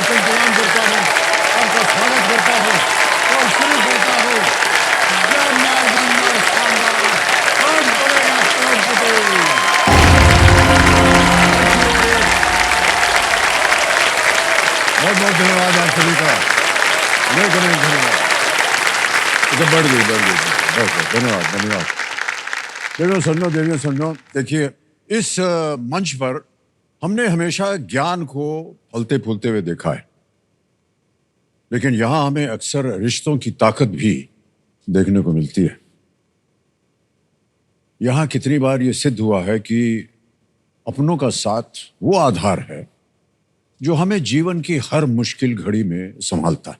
से इंतजाम करता हूँ, आपका स्वागत करता हूँ और शुरू करता हूँ। जय मां गंगा शानदार, कौन बनेगा करोड़पति। बहुत बहुत धन्यवाद आप सभी का। नहीं करेंगे धन्यवाद। अच्छा बढ़ गई बहुत बहुत धन्यवाद धन्यवाद। देवियों सुनो देखिए, इस मंच पर हमने हमेशा ज्ञान को फलते फूलते हुए देखा है, लेकिन यहां हमें अक्सर रिश्तों की ताकत भी देखने को मिलती है। यहां कितनी बार यह सिद्ध हुआ है कि अपनों का साथ वो आधार है जो हमें जीवन की हर मुश्किल घड़ी में संभालता है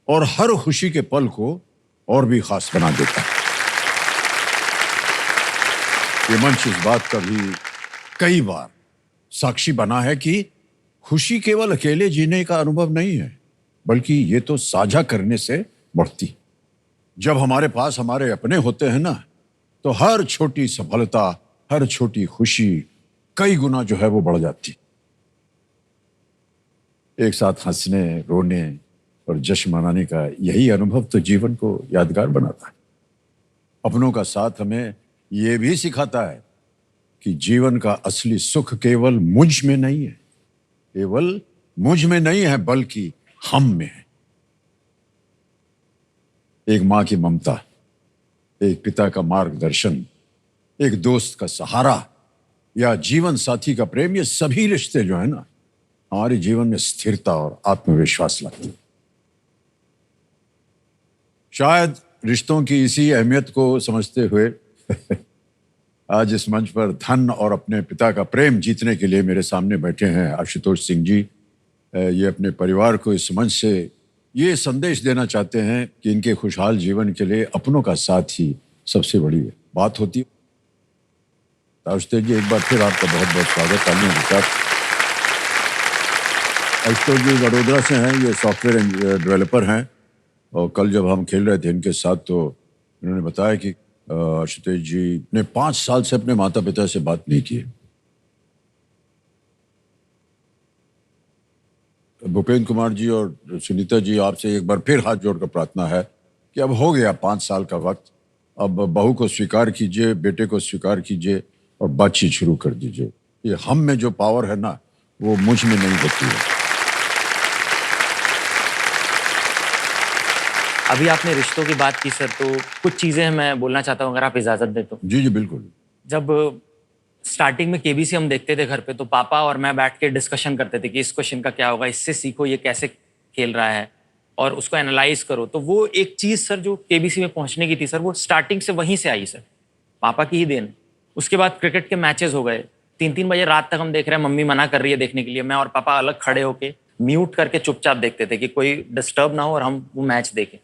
और हर खुशी के पल को और भी खास बना देता है। ये मंच इस बात का भी कई बार साक्षी बना है कि खुशी केवल अकेले जीने का अनुभव नहीं है, बल्कि ये तो साझा करने से बढ़ती। जब हमारे पास हमारे अपने होते हैं ना, तो हर छोटी सफलता, हर छोटी खुशी कई गुना जो है वो बढ़ जाती। एक साथ हंसने, रोने और जश्न मनाने का यही अनुभव तो जीवन को यादगार बनाता है। अपनों का साथ हमें यह भी सिखाता है कि जीवन का असली सुख केवल मुझ में नहीं है, केवल मुझ में नहीं है, बल्कि हम में है। एक मां की ममता, एक पिता का मार्गदर्शन, एक दोस्त का सहारा या जीवन साथी का प्रेम, ये सभी रिश्ते जो है ना, हमारे जीवन में स्थिरता और आत्मविश्वास लाते हैं। शायद रिश्तों की इसी अहमियत को समझते हुए आज इस मंच पर धन और अपने पिता का प्रेम जीतने के लिए मेरे सामने बैठे हैं आशुतोष सिंह जी। ये अपने परिवार को इस मंच से ये संदेश देना चाहते हैं कि इनके खुशहाल जीवन के लिए अपनों का साथ ही सबसे बड़ी बात होती है। आशुतोष जी, एक बार फिर आपका बहुत बहुत स्वागत। तालियों के साथ। आशुतोष जी वडोदरा से हैं, ये सॉफ्टवेयर डेवलपर हैं और कल जब हम खेल रहे थे इनके साथ तो इन्होंने बताया कि आशुतोष जी ने 5 साल से अपने माता पिता से बात नहीं की। भूपेंद्र कुमार जी और सुनीता जी, आपसे एक बार फिर हाथ जोड़कर प्रार्थना है कि अब हो गया 5 साल का वक्त, अब बहू को स्वीकार कीजिए, बेटे को स्वीकार कीजिए और बातचीत शुरू कर दीजिए। ये हम में जो पावर है ना, वो मुझ में नहीं होती है। अभी आपने रिश्तों की बात की सर, तो कुछ चीज़ें मैं बोलना चाहता हूँ अगर आप इजाज़त दें तो। जी जी बिल्कुल। जब स्टार्टिंग में केबीसी हम देखते थे घर पे, तो पापा और मैं बैठ के डिस्कशन करते थे कि इस क्वेश्चन का क्या होगा, इससे सीखो ये कैसे खेल रहा है और उसको एनालाइज करो। तो वो एक चीज़ सर जो केबीसी में पहुँचने की थी सर, वो स्टार्टिंग से वहीं से आई सर, पापा की ही देन। उसके बाद क्रिकेट के मैचेस हो गए, 3-3 बजे रात तक हम देख रहे हैं, मम्मी मना कर रही है देखने के लिए, मैं और पापा अलग खड़े होके म्यूट करके चुपचाप देखते थे कि कोई डिस्टर्ब ना हो और हम वो मैच देखें।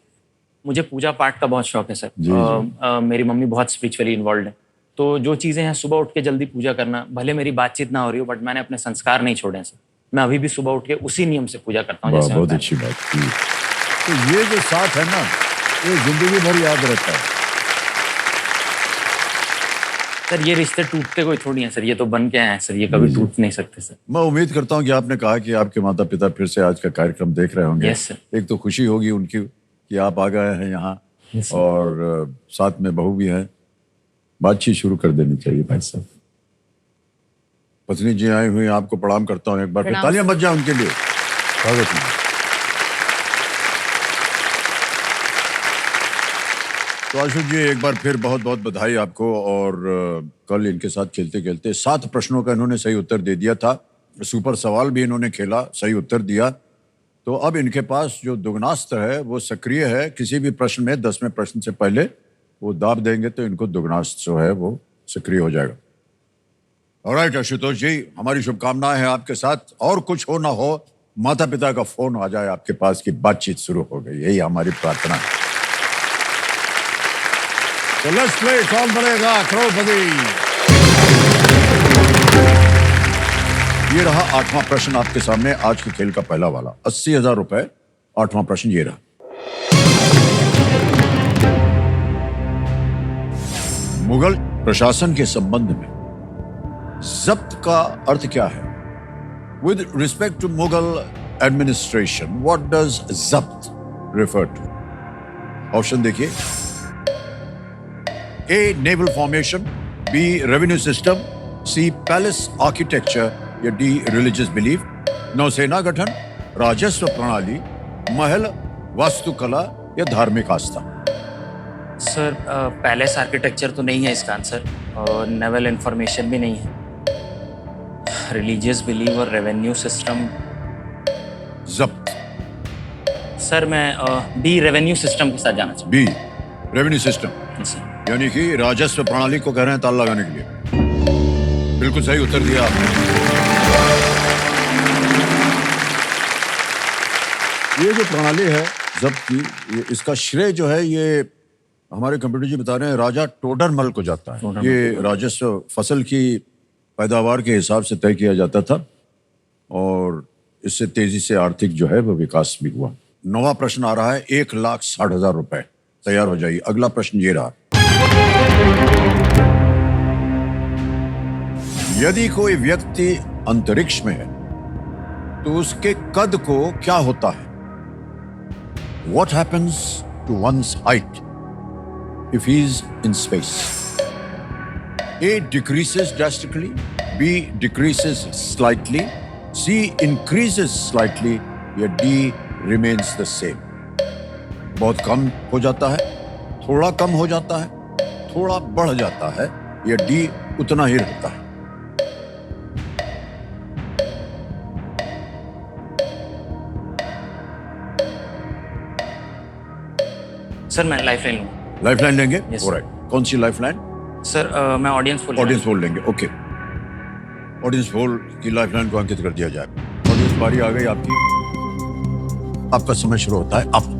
मुझे पूजा पाठ का बहुत शौक है सर। मेरी मम्मी बहुत स्पिरिचुअली इन्वॉल्व है, तो जो चीज़ें हैं सुबह उठ के जल्दी पूजा करना, भले मेरी बातचीत ना हो रही हो, बट मैंने अपने संस्कार नहीं छोड़े हैं सर। मैं अभी भी सुबह उठ के उसी नियम से पूजा करता हूँ। जैसे बहुत अच्छी बात की। तो ये जो साथ है ना, ये जिंदगी भर याद रहता है सर। ये रिश्ते टूटते कोई थोड़ी हैं सर, ये तो बन के आए हैं सर, ये कभी टूट नहीं सकते सर। मैं उम्मीद करता हूँ कि आपने कहा कि आपके माता पिता फिर से आज का कार्यक्रम देख रहे होंगे। Yes sir. एक तो खुशी होगी उनकी कि आप आ गए हैं यहाँ, और साथ में बहू भी है। बातचीत शुरू कर देनी चाहिए भाई साहब। पत्नी जी आई हुई, आपको प्रणाम करता हूँ एक बार फिर। तालियां बज जाए उनके लिए। स्वागत है। तो आशुष जी एक बार फिर बहुत बहुत बधाई आपको। और कल इनके साथ खेलते खेलते 7 प्रश्नों का इन्होंने सही उत्तर दे दिया था। सुपर सवाल भी इन्होंने खेला, सही उत्तर दिया। तो अब इनके पास जो दुगनास्त्र है वो सक्रिय है। किसी भी प्रश्न में 10वें प्रश्न से पहले वो दाब देंगे तो इनको दुगनास्त्र जो है वो सक्रिय हो जाएगा। ऑलराइट आशुतोष जी, हमारी शुभकामनाएं हैं आपके साथ। और कुछ हो ना हो, माता पिता का फोन आ जाए आपके पास कि बातचीत शुरू हो गई, यही हमारी प्रार्थना है। तो लेट्स प्ले कौन बनेगा करोड़पति। ये रहा 8वां प्रश्न आपके सामने, आज के खेल का पहला वाला। 80,000 रुपए। 8वां प्रश्न ये रहा। मुगल प्रशासन के संबंध में जब्त का अर्थ क्या है? With respect to Mughal administration. What does जब्त रेफर टू? ऑप्शन देखिए. A naval formation, B revenue system, C palace architecture या डी रिलीजियस बिलीफ. नौसेना गठन, राजस्व प्रणाली, महल वास्तुकला या धार्मिक आस्था. सर पैलेस आर्किटेक्चर तो नहीं है इसका आंसर, और नेवल इंफॉर्मेशन भी नहीं है. रिलीजियस बिलीव और रेवेन्यू सिस्टम. जब्त. सर मैं बी रेवेन्यू सिस्टम के साथ जाना चाहूँ. बी रेवेन्यू सिस्टम, सर यानी कि राजस्व प्रणाली को कह रहे हैं ताला लगाने के लिए. बिल्कुल सही उत्तर दिया आपने. ये जो प्रणाली है जब्त की, इसका श्रेय जो है ये हमारे कंप्यूटर जी बता रहे हैं राजा टोडरमल को जाता है. ये राजस्व फसल की पैदावार के हिसाब से तय किया जाता था और इससे तेजी से आर्थिक जो है वो विकास भी हुआ. 9वां प्रश्न आ रहा है. 1,60,000 रुपए. तैयार हो जाइए. अगला प्रश्न ये रहा. यदि कोई व्यक्ति अंतरिक्ष में है तो उसके कद को क्या होता है? What happens to one's height if he is in space? A decreases drastically, B decreases slightly, C increases slightly या D remains the same. बहुत कम हो जाता है, थोड़ा कम हो जाता है, थोड़ा बढ़ जाता है या D उतना ही रहता है. सर मैं लाइफलाइन लूँगा. लाइफलाइन लेंगे? Yes, alright. कौन सी लाइफलाइन? सर मैं ऑडियंस पोल. ऑडियंस पोल लेंगे. ओके. ऑडियंस पोल की लाइफलाइन को अंकित कर दिया जाए. ऑडियंस बारी आ गई आपकी. आपका समय शुरू होता है अब.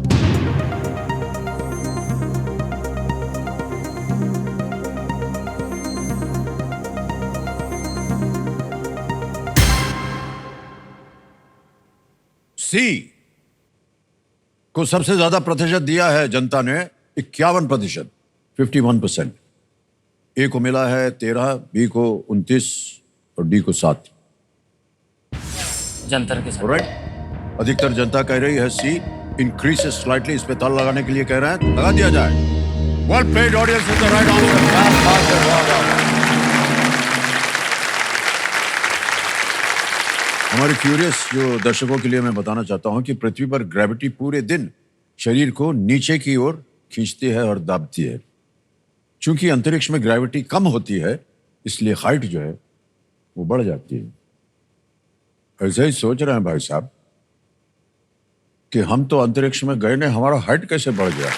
सी को सबसे ज्यादा प्रतिशत दिया है जनता ने, 51%, 51%. ए को मिला है 13, बी को 29 और डी को 7. जंतर के साथ. राइट. अधिकतर जनता कह रही है सी इंक्रीजेस स्लाइटली. इस पे ताल लगाने के लिए कह रहे हैं. लगा दिया जाए. Well played audience is the right answer. हमारे क्यूरियस जो दर्शकों के लिए मैं बताना चाहता हूं कि पृथ्वी पर ग्रेविटी पूरे दिन शरीर को नीचे की ओर खींचती है और दाबती है. चूंकि अंतरिक्ष में ग्रेविटी कम होती है इसलिए हाइट जो है वो बढ़ जाती है. ऐसे ही सोच रहे हैं भाई साहब कि हम तो अंतरिक्ष में गए नहीं, हमारा हाइट कैसे बढ़ गया.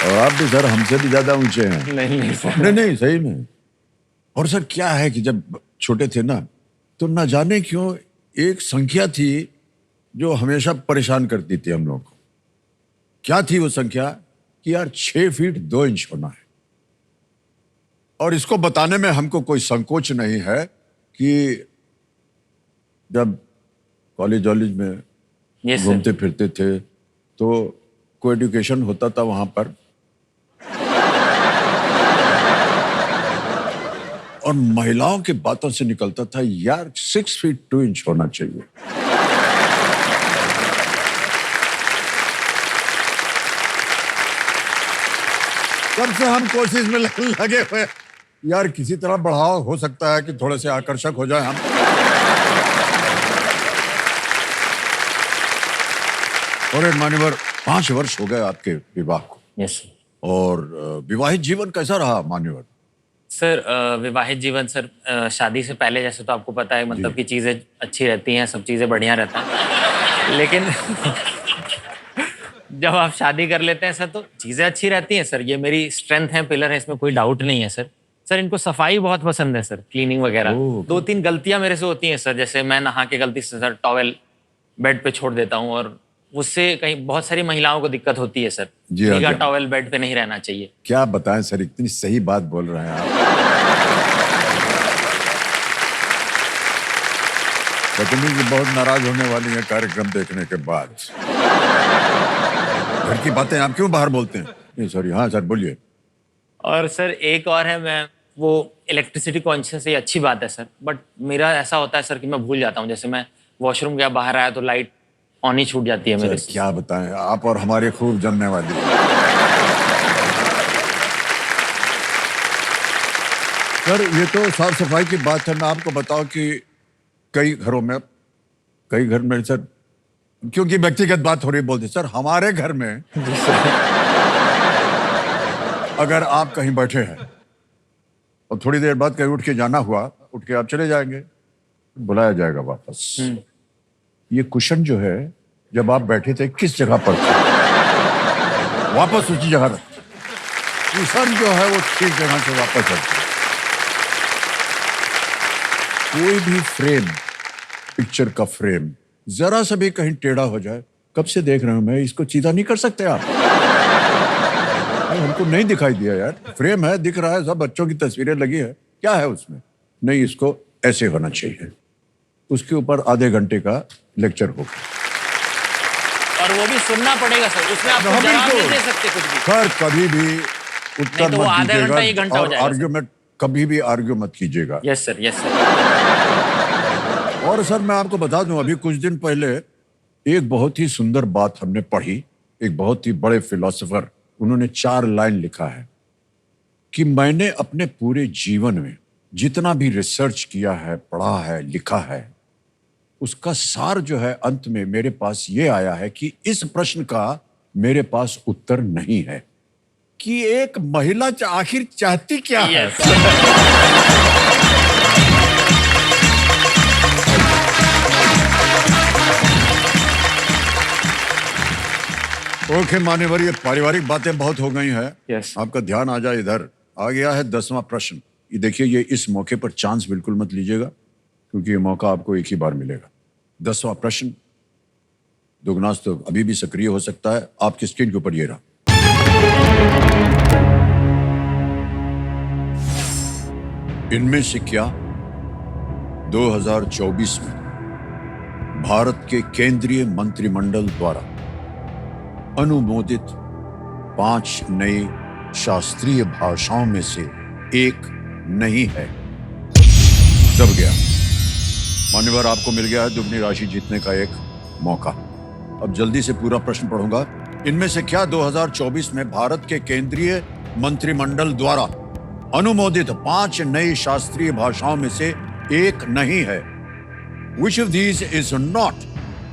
और आप भी सर हमसे भी ज्यादा ऊंचे हैं. नहीं नहीं सही में. और सर क्या है कि जब छोटे थे ना तो ना जाने क्यों एक संख्या थी जो हमेशा परेशान करती थी हम लोग को. क्या थी वो संख्या? कि यार 6 फीट 2 इंच होना है. और इसको बताने में हमको कोई संकोच नहीं है कि जब कॉलेज में घूमते फिरते थे तो को एजुकेशन होता था वहां पर, और महिलाओं की बातों से निकलता था यार 6 फीट 2 इंच होना चाहिए. तब से हम कोशिश में लगे हुए यार किसी तरह बढ़ाव हो सकता है कि थोड़े से आकर्षक हो जाए हम. और मान्यवर 5 वर्ष हो गए आपके विवाह को. यस. और विवाहित जीवन कैसा रहा मान्यवर? सर विवाहित जीवन सर शादी से पहले जैसे तो आपको पता है मतलब कि चीज़ें अच्छी रहती हैं, सब चीज़ें बढ़िया रहता है. लेकिन जब आप शादी कर लेते हैं सर तो चीज़ें अच्छी रहती हैं सर. ये मेरी स्ट्रेंथ है, पिलर है, इसमें कोई डाउट नहीं है सर. सर इनको सफाई बहुत पसंद है सर, क्लीनिंग वगैरह. 2-3 गलतियां मेरे से होती हैं सर, जैसे मैं नहा के गलती से सर टॉवेल बेड पे छोड़ देता हूँ और उससे कहीं बहुत सारी महिलाओं को दिक्कत होती है सर. भीगा टॉवेल बेड पे नहीं रहना चाहिए. क्या बताएं सर, इतनी सही बात बोल रहे हैं आप. पत्नी जी बहुत नाराज होने वाली है कार्यक्रम देखने के बाद. घर की बातें आप क्यों बाहर बोलते हैं? नहीं सॉरी. हाँ सर बोलिए. और सर एक और है, मैं वो इलेक्ट्रिसिटी कॉन्शियस है, अच्छी बात है सर, बट मेरा ऐसा होता है सर कि मैं भूल जाता हूँ। जैसे मैं वॉशरूम गया, बाहर आया तो लाइट ऑन ही छूट जाती है मेरे सर से। क्या बताएं, आप और हमारे खूब जानने वाली। सर ये तो साफ सफाई की बात है। मैं आपको बताऊं कि कई घर में सर, क्योंकि व्यक्तिगत बात हो रही, बोलते सर हमारे घर में अगर आप कहीं बैठे हैं और थोड़ी देर बाद कहीं उठ के जाना हुआ, उठ के आप चले जाएंगे, बुलाया जाएगा वापस। ये कुशन जो है, जब आप बैठे थे किस जगह पर थे, वापस उसी जगह रख। कुशन जो है वो ठीक जगह से वापस रखते। कोई भी फ्रेम, पिक्चर का फ्रेम जरा सा भी कहीं टेढ़ा हो जाए, कब से देख रहा हूं मैं, इसको सीधा नहीं कर सकते आप? हमको नहीं दिखाई दिया यार, फ्रेम है, दिख रहा है, सब बच्चों की तस्वीरें लगी है, क्या है उसमें? नहीं, इसको ऐसे होना चाहिए। उसके ऊपर आधे घंटे का लेक्चर होगा, और वो भी सुनना पड़ेगा सर, उसमें आप हाँ, जवाब नहीं बिल्कुल। दे सकते कुछ भी। सर कभी भी उत्तर नहीं तो वो मत आधा घंटा, 1 दीजिएगा घंटा हो और जाएगा सर। आर्ग्यूमेंट, कभी भी आर्ग्यू मत कीजिएगा। Yes sir, yes sir. और सर मैं आपको बता दूं, अभी कुछ दिन पहले एक बहुत ही सुंदर बात हमने पढ़ी। एक बहुत ही बड़े फिलोसोफर, उन्होंने 4 लाइन लिखा है कि मैंने अपने पूरे जीवन में जितना भी रिसर्च किया है, पढ़ा है, लिखा है, उसका सार जो है अंत में मेरे पास ये आया है कि इस प्रश्न का मेरे पास उत्तर नहीं है कि एक महिला आखिर चाहती क्या है। यस। ओके मान्यवर, ये पारिवारिक बातें बहुत हो गई हैं। Yes. आपका ध्यान आ जाए इधर। आ गया है 10वां प्रश्न। ये देखिए, ये इस मौके पर चांस बिल्कुल मत लीजिएगा, क्योंकि ये मौका आपको एक ही बार मिलेगा। 10वां प्रश्न, दुगनास तो अभी भी सक्रिय हो सकता है। आपकी स्क्रीन के ऊपर ये रहा। इनमें से क्या 2024 में भारत के केंद्रीय मंत्रिमंडल द्वारा अनुमोदित 5 नई शास्त्रीय भाषाओं में से एक नहीं है? दब गया। मान्यवर, आपको मिल गया है दुगनी राशि जीतने का एक मौका। अब जल्दी से पूरा प्रश्न पढ़ूंगा। इनमें से क्या 2024 में भारत के केंद्रीय मंत्रिमंडल द्वारा अनुमोदित 5 नई शास्त्रीय भाषाओं में से एक नहीं है? Which of these is not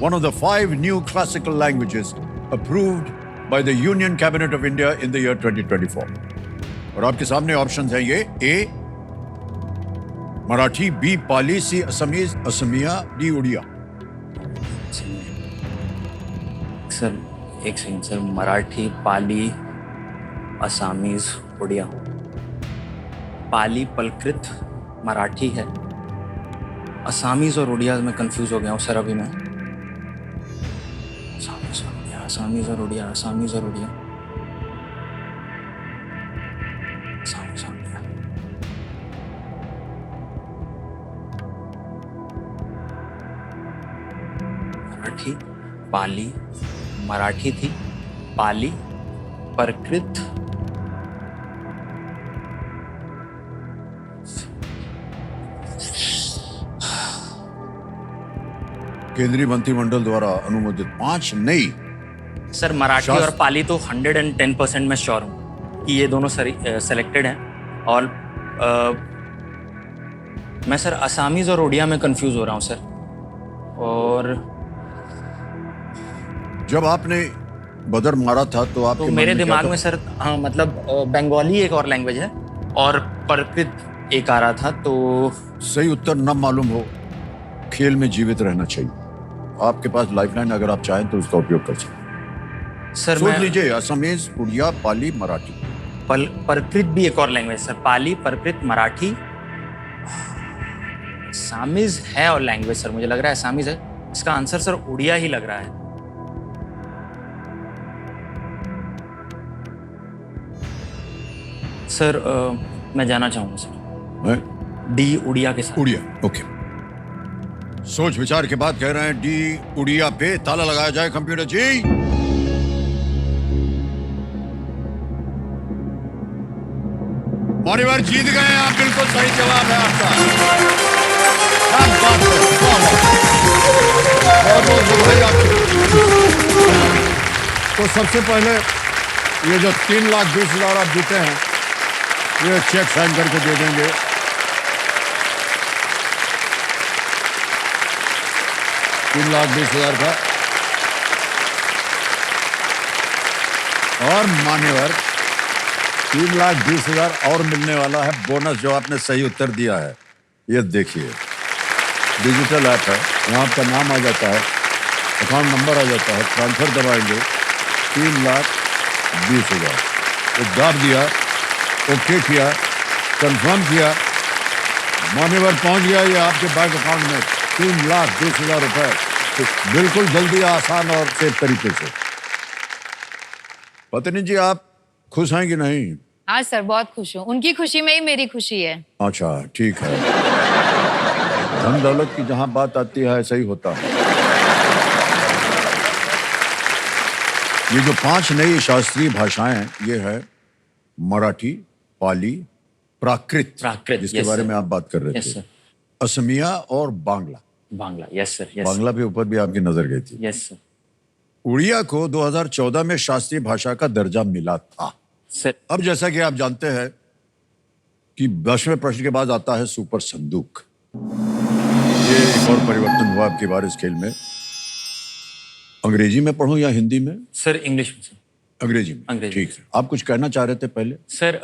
one of the 5 new classical languages approved by the Union Cabinet of India in the year 2024? और आपके सामने ऑप्शंस हैं ये: A Marathi, B Pali, C Assamese Asamiya, D Oriya. Sir एक second sir, Marathi, Pali, Assamese, Oriya. Pali Prakrit Marathi है, Assamese और उड़िया में confuse हो गया हूँ सर अभी मैं। असामीज और उड़िया, असामीज और उड़िया, असामीज और उड़िया। मराठी, पाली, मराठी थी, पाली, प्राकृत, केंद्रीय मंत्रिमंडल द्वारा अनुमोदित 5 नई। सर मराठी शास्त्र- और पाली तो 110% मैं श्योर हूँ कि ये दोनों सेलेक्टेड हैं। और मैं सर असामीज और उड़िया में कंफ्यूज हो रहा हूँ सर। और जब आपने बदर मारा था तो आपके तो मन मेरे में क्या दिमाग था? में सर, हाँ मतलब बंगाली एक और लैंग्वेज है और प्राकृत एक आ रहा था। तो सही उत्तर न मालूम हो, खेल में जीवित रहना चाहिए। आपके पास लाइफलाइन, अगर आप चाहें तो उसका उपयोग कर सकते हैं। सर सोच मैं लीजिए, असमीज, उड़िया, पाली, मराठी। प्राकृत भी एक और लैंग्वेज सर, पाली, प्राकृत, मराठी, असामीज है और लैंग्वेज सर मुझे लग रहा है असामीज है। इसका आंसर सर उड़िया ही लग रहा है। सर मैं जाना चाहूंगा सर हैं? डी उड़िया के साथ। उड़िया, ओके। सोच विचार के बाद कह रहे हैं डी उड़िया पे ताला लगाया जाए कंप्यूटर जी। मान्यवर जीत गए आप, बिल्कुल सही जवाब है आपका। क्या बात है, वाह, वाह। बहुत बहुत बधाई आपको। तो सबसे पहले ये जो 3,20,000 आप जीते हैं, ये चेक साइन करके दे देंगे। $3,20,000 का। और मान्यवर 3,20,000 और मिलने वाला है बोनस, जो आपने सही उत्तर दिया है। ये देखिए, डिजिटल ऐप है, यहाँ आपका नाम आ जाता है, अकाउंट नंबर आ जाता है, ट्रांसफर दबाएंगे, 3,20,000 तो दाब दिया, ओके किया, कंफर्म किया, मान्यवर पहुंच गया ये आपके बैंक अकाउंट में 3,20,000 रुपए। तो बिल्कुल जल्दी, आसान और सेफ तरीके से। पत्नी जी, आप खुश हैं कि नहीं? हाँ सर, बहुत खुश हूँ। उनकी खुशी में ही मेरी खुशी है। अच्छा, ठीक है। धन दौलत की जहां बात आती है, ऐसा ही होता है। ये जो 5 नई शास्त्रीय भाषाएं हैं, ये है मराठी, पाली, प्राकृत, जिसके बारे में आप बात कर रहे थे, असमिया और बांग्ला। Bangla, yes sir. बांग्ला के ऊपर भी आपकी नजर गई थी। Yes sir. उड़िया को 2014 में शास्त्रीय भाषा का दर्जा मिला था सर। अब जैसा कि आप जानते हैं कि 10वें प्रश्न के बाद आता है सुपर संदूक। ये एक और परिवर्तन हुआ आपकी बार इस खेल में। अंग्रेजी में पढ़ूं या हिंदी में? सर इंग्लिश में। अंग्रेजी में। अंग्रेजी। ठीक है, आप कुछ कहना चाह रहे थे पहले? सर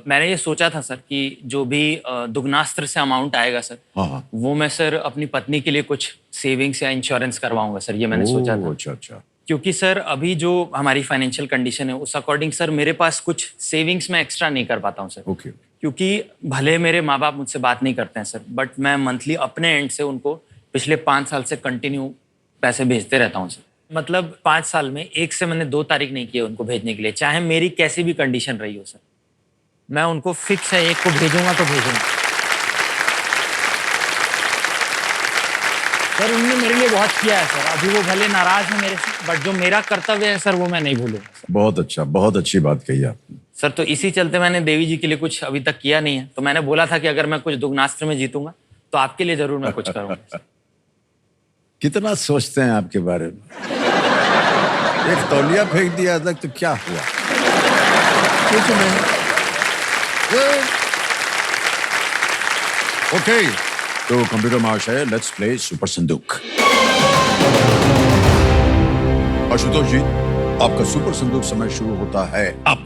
मैंने ये सोचा था सर कि जो भी दुगनास्त्र से अमाउंट आएगा सर, हाँ, वो मैं सर अपनी पत्नी के लिए कुछ सेविंग्स या इंश्योरेंस करवाऊंगा सर, ये मैंने सोचा था। अच्छा। क्योंकि सर अभी जो हमारी फाइनेंशियल कंडीशन है उस अकॉर्डिंग सर मेरे पास कुछ सेविंग्स में एक्स्ट्रा नहीं कर पाता हूँ सर। ओके। क्योंकि भले मेरे माँ बाप मुझसे बात नहीं करते हैं सर, बट मैं मंथली अपने एंड से उनको पिछले 5 साल से कंटिन्यू पैसे भेजते रहता हूँ सर। मतलब 5 साल में एक से मैंने 2 तारीख नहीं किए उनको भेजने के लिए, चाहे मेरी कैसी भी कंडीशन रही हो सर। मैं उनको फिक्स है, एक को भेजूंगा तो भेजूंगा सर। उन्होंने मेरे लिए बहुत किया है सर। अभी वो भले नाराज है मेरे से, बट जो मेरा कर्तव्य है सर, वो मैं नहीं भूलूंगा सर। बहुत अच्छा, बहुत अच्छी बात कही आपने सर। तो इसी चलते मैंने देवी जी के लिए कुछ अभी तक किया नहीं है, तो मैंने बोला था कि अगर मैं कुछ दुगनास्त्र में जीतूंगा तो आपके लिए जरूर मैं कुछ करूंगा। कितना सोचते हैं आपके बारे में। एक तौलिया फेंक दिया था तो क्या हुआ? कुछ नहीं। ओके, तो कंप्यूटर महाशय, लेट्स प्ले सुपर संदूक। आशुतोष जी, आपका सुपर संदूक समय शुरू होता है अब।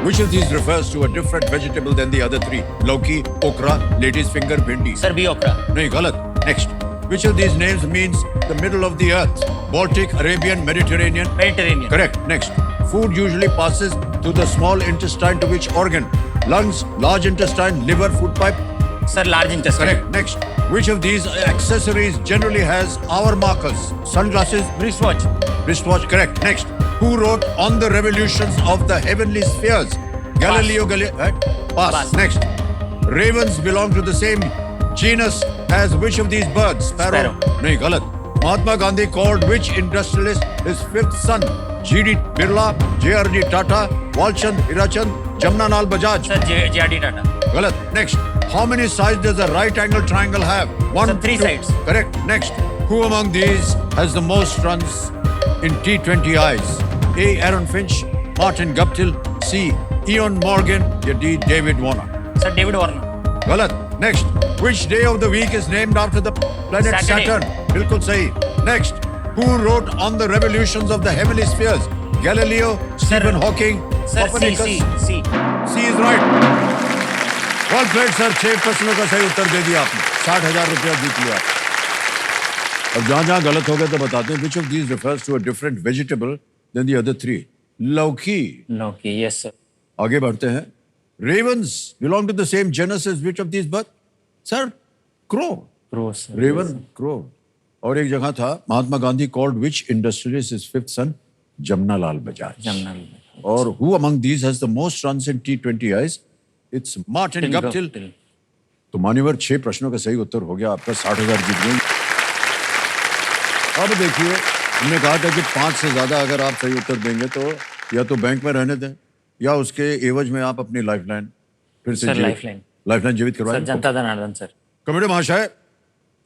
Which of these refers to a different vegetable than the other 3? लौकी, okra, lady's finger, भिंडी। सर भी ओकरा। नहीं, गलत। Next. Which of these names means the middle of the earth? Baltic, Arabian, Mediterranean? Mediterranean. Correct. Next. Food usually passes through the small intestine to which organ? Lungs, large intestine, liver, food pipe? Sir large intestine. Correct. Next. Which of these accessories generally has hour markers? Sunglasses? Wristwatch. Wristwatch. Correct. Next. Who wrote On the Revolutions of the Heavenly Spheres? Galileo Galilei. Pass. Pass. Next. Ravens belong to the same genus as which of these birds? Sparrow. नहीं, गलत। Mahatma Gandhi called which industrialist his 5th son? G.D. Birla, J.R.D. Tata, Walchand Hirachand, Jamnalal Bajaj. Sir J.R.D. Tata. गलत। Next. How many sides does a right angle triangle have? 1, Sir, 3 2. sides. Correct. Next. Who among these has the most runs in T20Is? A. Aaron Finch, Martin Guptill, C. Ian Morgan, या D. David Warner? Sir David Warner. गलत। Next. Which day of the week is named after the planet Saturday. Saturn? बिल्कुल सही। Next. Who wrote On the Revolutions of the Heavenly Spheres? Galileo, Stephen Hawking, sir Copernicus? C. C is right. Well played, sir. 6 प्रश्नों का सही उत्तर दे दिया आपने। 60,000 रुपया जीत लिया। अब जहां गलत हो गए तो बताते हैं। Which of these refers to a different vegetable than the other 3? लौकी। लौकी, यस सर। आगे बढ़ते हैं। Ravens belong to the same genus as which of these birds? Sir, crow. Crow sir. Raven, crow. और एक जगह था, Mahatma Gandhi called which industrialist his 5th son? Jamnalal Bajaj. Jamnalal. और who among these has the most runs in T20Is? It's Martin Guptill. तो मान्यवर 6 प्रश्नों का सही उत्तर हो गया आपका। 60,000 जीत गए। अब देखिए, हमने कहा था कि 5 से ज्यादा अगर आप सही उत्तर देंगे तो या तो बैंक में रहने दें या उसके एवज में आप अपनी लाइफलाइन फिर से सर, लाइफलाइन जीवित सर, करवाएं? जनता दनार्दन सर। कमेटी महाशय,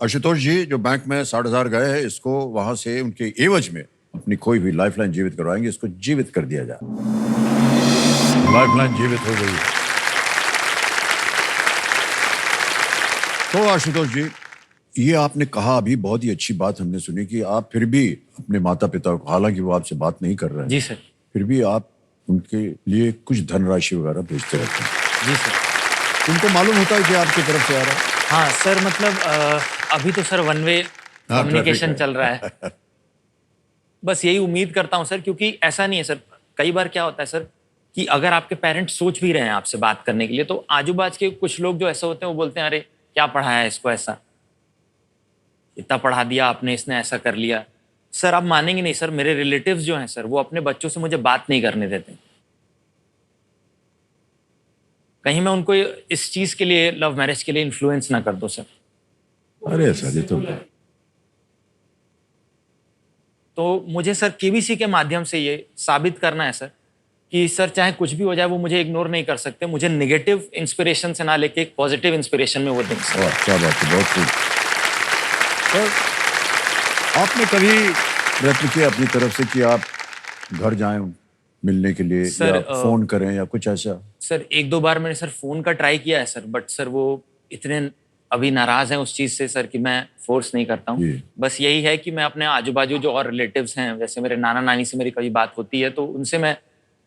आशुतोष जी जो बैंक में 60,000 गए हैं, इसको वहां से उनके एवज में अपनी कोई भी लाइफलाइन जीवित करवाएंगे, इसको जीवित कर दिया जाए। लाइफलाइन जीवित हो गई। तो आशुतोष जी, ये आपने कहा अभी, बहुत ही अच्छी बात हमने सुनी कि आप फिर भी अपने माता पिता को, हालांकि वो आपसे बात नहीं कर रहे हैं, जी सर। फिर भी आप उनके लिए कुछ धनराशि वगैरह भेजते रहते हैं। जी सर। उनको मालूम होता है कि आपकी तरफ से आ रहा है? हाँ सर, मतलब अभी तो सर वन वे हाँ, कम्युनिकेशन ट्रैफिक चल रहा है। बस यही उम्मीद करता हूँ सर, क्योंकि ऐसा नहीं है सर, कई बार क्या होता है सर कि अगर आपके पेरेंट्स सोच भी रहे हैं आपसे बात करने के लिए, तो आजू बाजू के कुछ लोग जो ऐसे होते हैं वो बोलते हैं, अरे क्या पढ़ाया है इसको, ऐसा इतना पढ़ा दिया आपने, इसने ऐसा कर लिया। सर आप मानेंगे नहीं सर, मेरे रिलेटिव्स जो हैं सर, वो अपने बच्चों से मुझे बात नहीं करने देते। कहीं मैं उनको इस चीज के लिए, लव मैरिज के लिए इन्फ्लुएंस ना कर दूं सर। अरे सर, ये तो मुझे सर केबीसी के माध्यम से ये साबित करना है सर कि सर चाहे कुछ भी हो जाए, वो मुझे इग्नोर नहीं कर सकते। मुझे नेगेटिव इंस्पिरेशन से ना लेके एक पॉजिटिव इंस्पिरेशन में वो दें सर। वाह, क्या बात है, बहुत खूब। सर, आपने कभी प्रयत्न किया अपनी तरफ से कि आप घर जाएं मिलने के लिए, सर, या फोन करें या कुछ ऐसा? सर एक दो बार मैंने सर फोन का ट्राई किया है सर, बट सर वो इतने अभी नाराज हैं उस चीज से सर कि मैं फोर्स नहीं करता हूँ। जी। बस यही है कि मैं अपने आजू बाजू जो और रिलेटिव्स हैं, जैसे मेरे नाना नानी से मेरी कभी बात होती है तो उनसे मैं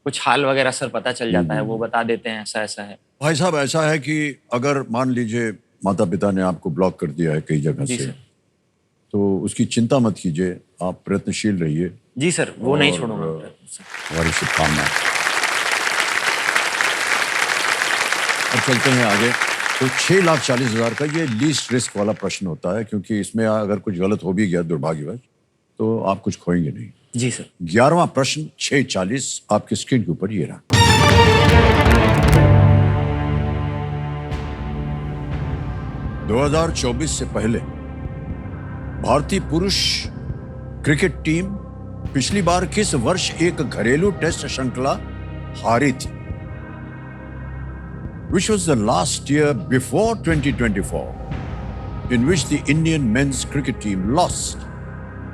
कुछ हाल वगैरह सर पता चल जाता है, वो बता देते हैं ऐसा ऐसा है। भाई साहब, ऐसा है कि अगर मान लीजिए माता पिता ने आपको ब्लॉक कर दिया है कई जगह जी से, सर। तो उसकी चिंता मत कीजिए, आप प्रयत्नशील रहिए। जी सर, वो नहीं और, छोड़ूंगा मैं सर। हमारी शुभकामनाएं। अब चलते हैं आगे। तो 6,40,000 का ये लीस्ट रिस्क वाला प्रश्न होता है, क्योंकि इसमें अगर कुछ गलत हो भी गया दुर्भाग्यवश, तो आप कुछ खोएंगे नहीं। जी सर। 11वां प्रश्न 6,40 आपकी स्क्रीन के ऊपर ये रहा। ...2024 से पहले भारतीय पुरुष क्रिकेट टीम पिछली बार किस वर्ष एक घरेलू टेस्ट श्रृंखला हारी थी? Which was the last year before 2024 in which the Indian men's cricket team lost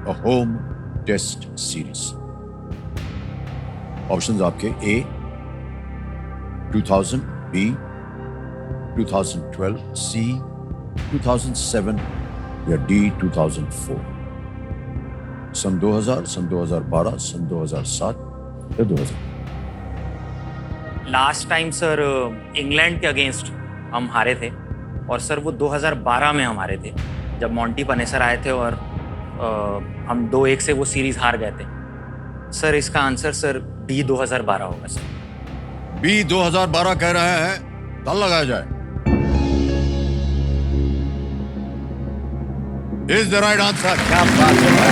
a home test series? Options आपके: A 2000, B 2012, C 2007 या D 2004? सन 2000, सन 2012, सन 2007 या 2000? लास्ट टाइम सर इंग्लैंड के अगेंस्ट हम हारे थे, और सर वो 2012 में हम हारे थे, जब मॉन्टी पनेसर आए थे और हम 2-1 से वो सीरीज हार गए थे। सर इसका आंसर सर B 2012 होगा सर। B 2012 कह रहे हैं, ताल लगाया जाए। Is the right answer? क्या बात है भाई।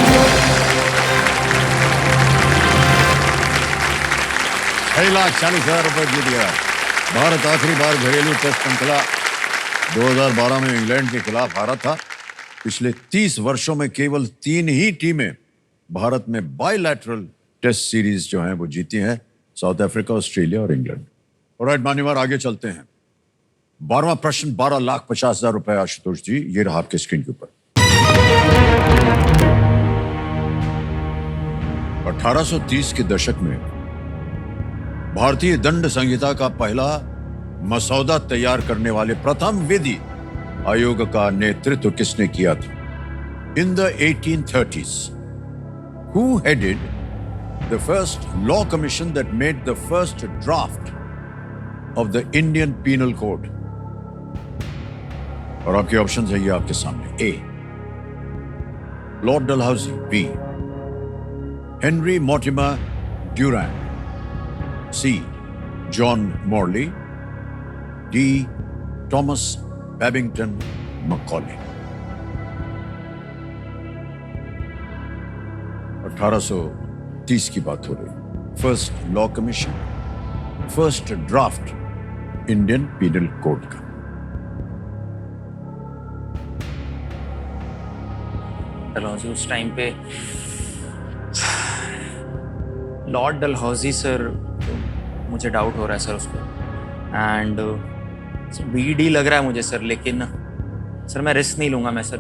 6,40,000 रुपए जीत गया। भारत आखिरी बार घरेलू टेस्ट श्रृंखला 2012 में इंग्लैंड के खिलाफ हारा था। पिछले 30 वर्षों में केवल 3 ही टीमें भारत में बायलैटरल टेस्ट सीरीज जो हैं वो जीती हैं: साउथ अफ्रीका, ऑस्ट्रेलिया और इंग्लैंड। ऑलराइट मान्यवर, आगे चलते हैं। 12वां प्रश्न 12,50,000 रुपए आशुतोष जी, ये रहा आपके स्क्रीन के ऊपर। 1830 के दशक में भारतीय दंड संहिता का पहला मसौदा तैयार करने वाले प्रथम विधि आयोग का नेतृत्व किसने किया था? In the 1830s, who headed the first law commission that made the first draft of the Indian Penal Code? और आपके ऑप्शंस है ये आपके सामने: A Lord Dalhousie, B Henry Mortimer Durand, C John Morley, D Thomas Babington Macaulay. 1830 की बात हो रही। First law commission, first draft Indian penal code का। डलहौजी उस टाइम पे, लॉर्ड डलहौजी सर, मुझे डाउट हो रहा है सर उस पर। एंड सर BD लग रहा है मुझे सर, लेकिन सर मैं रिस्क नहीं लूंगा, मैं सर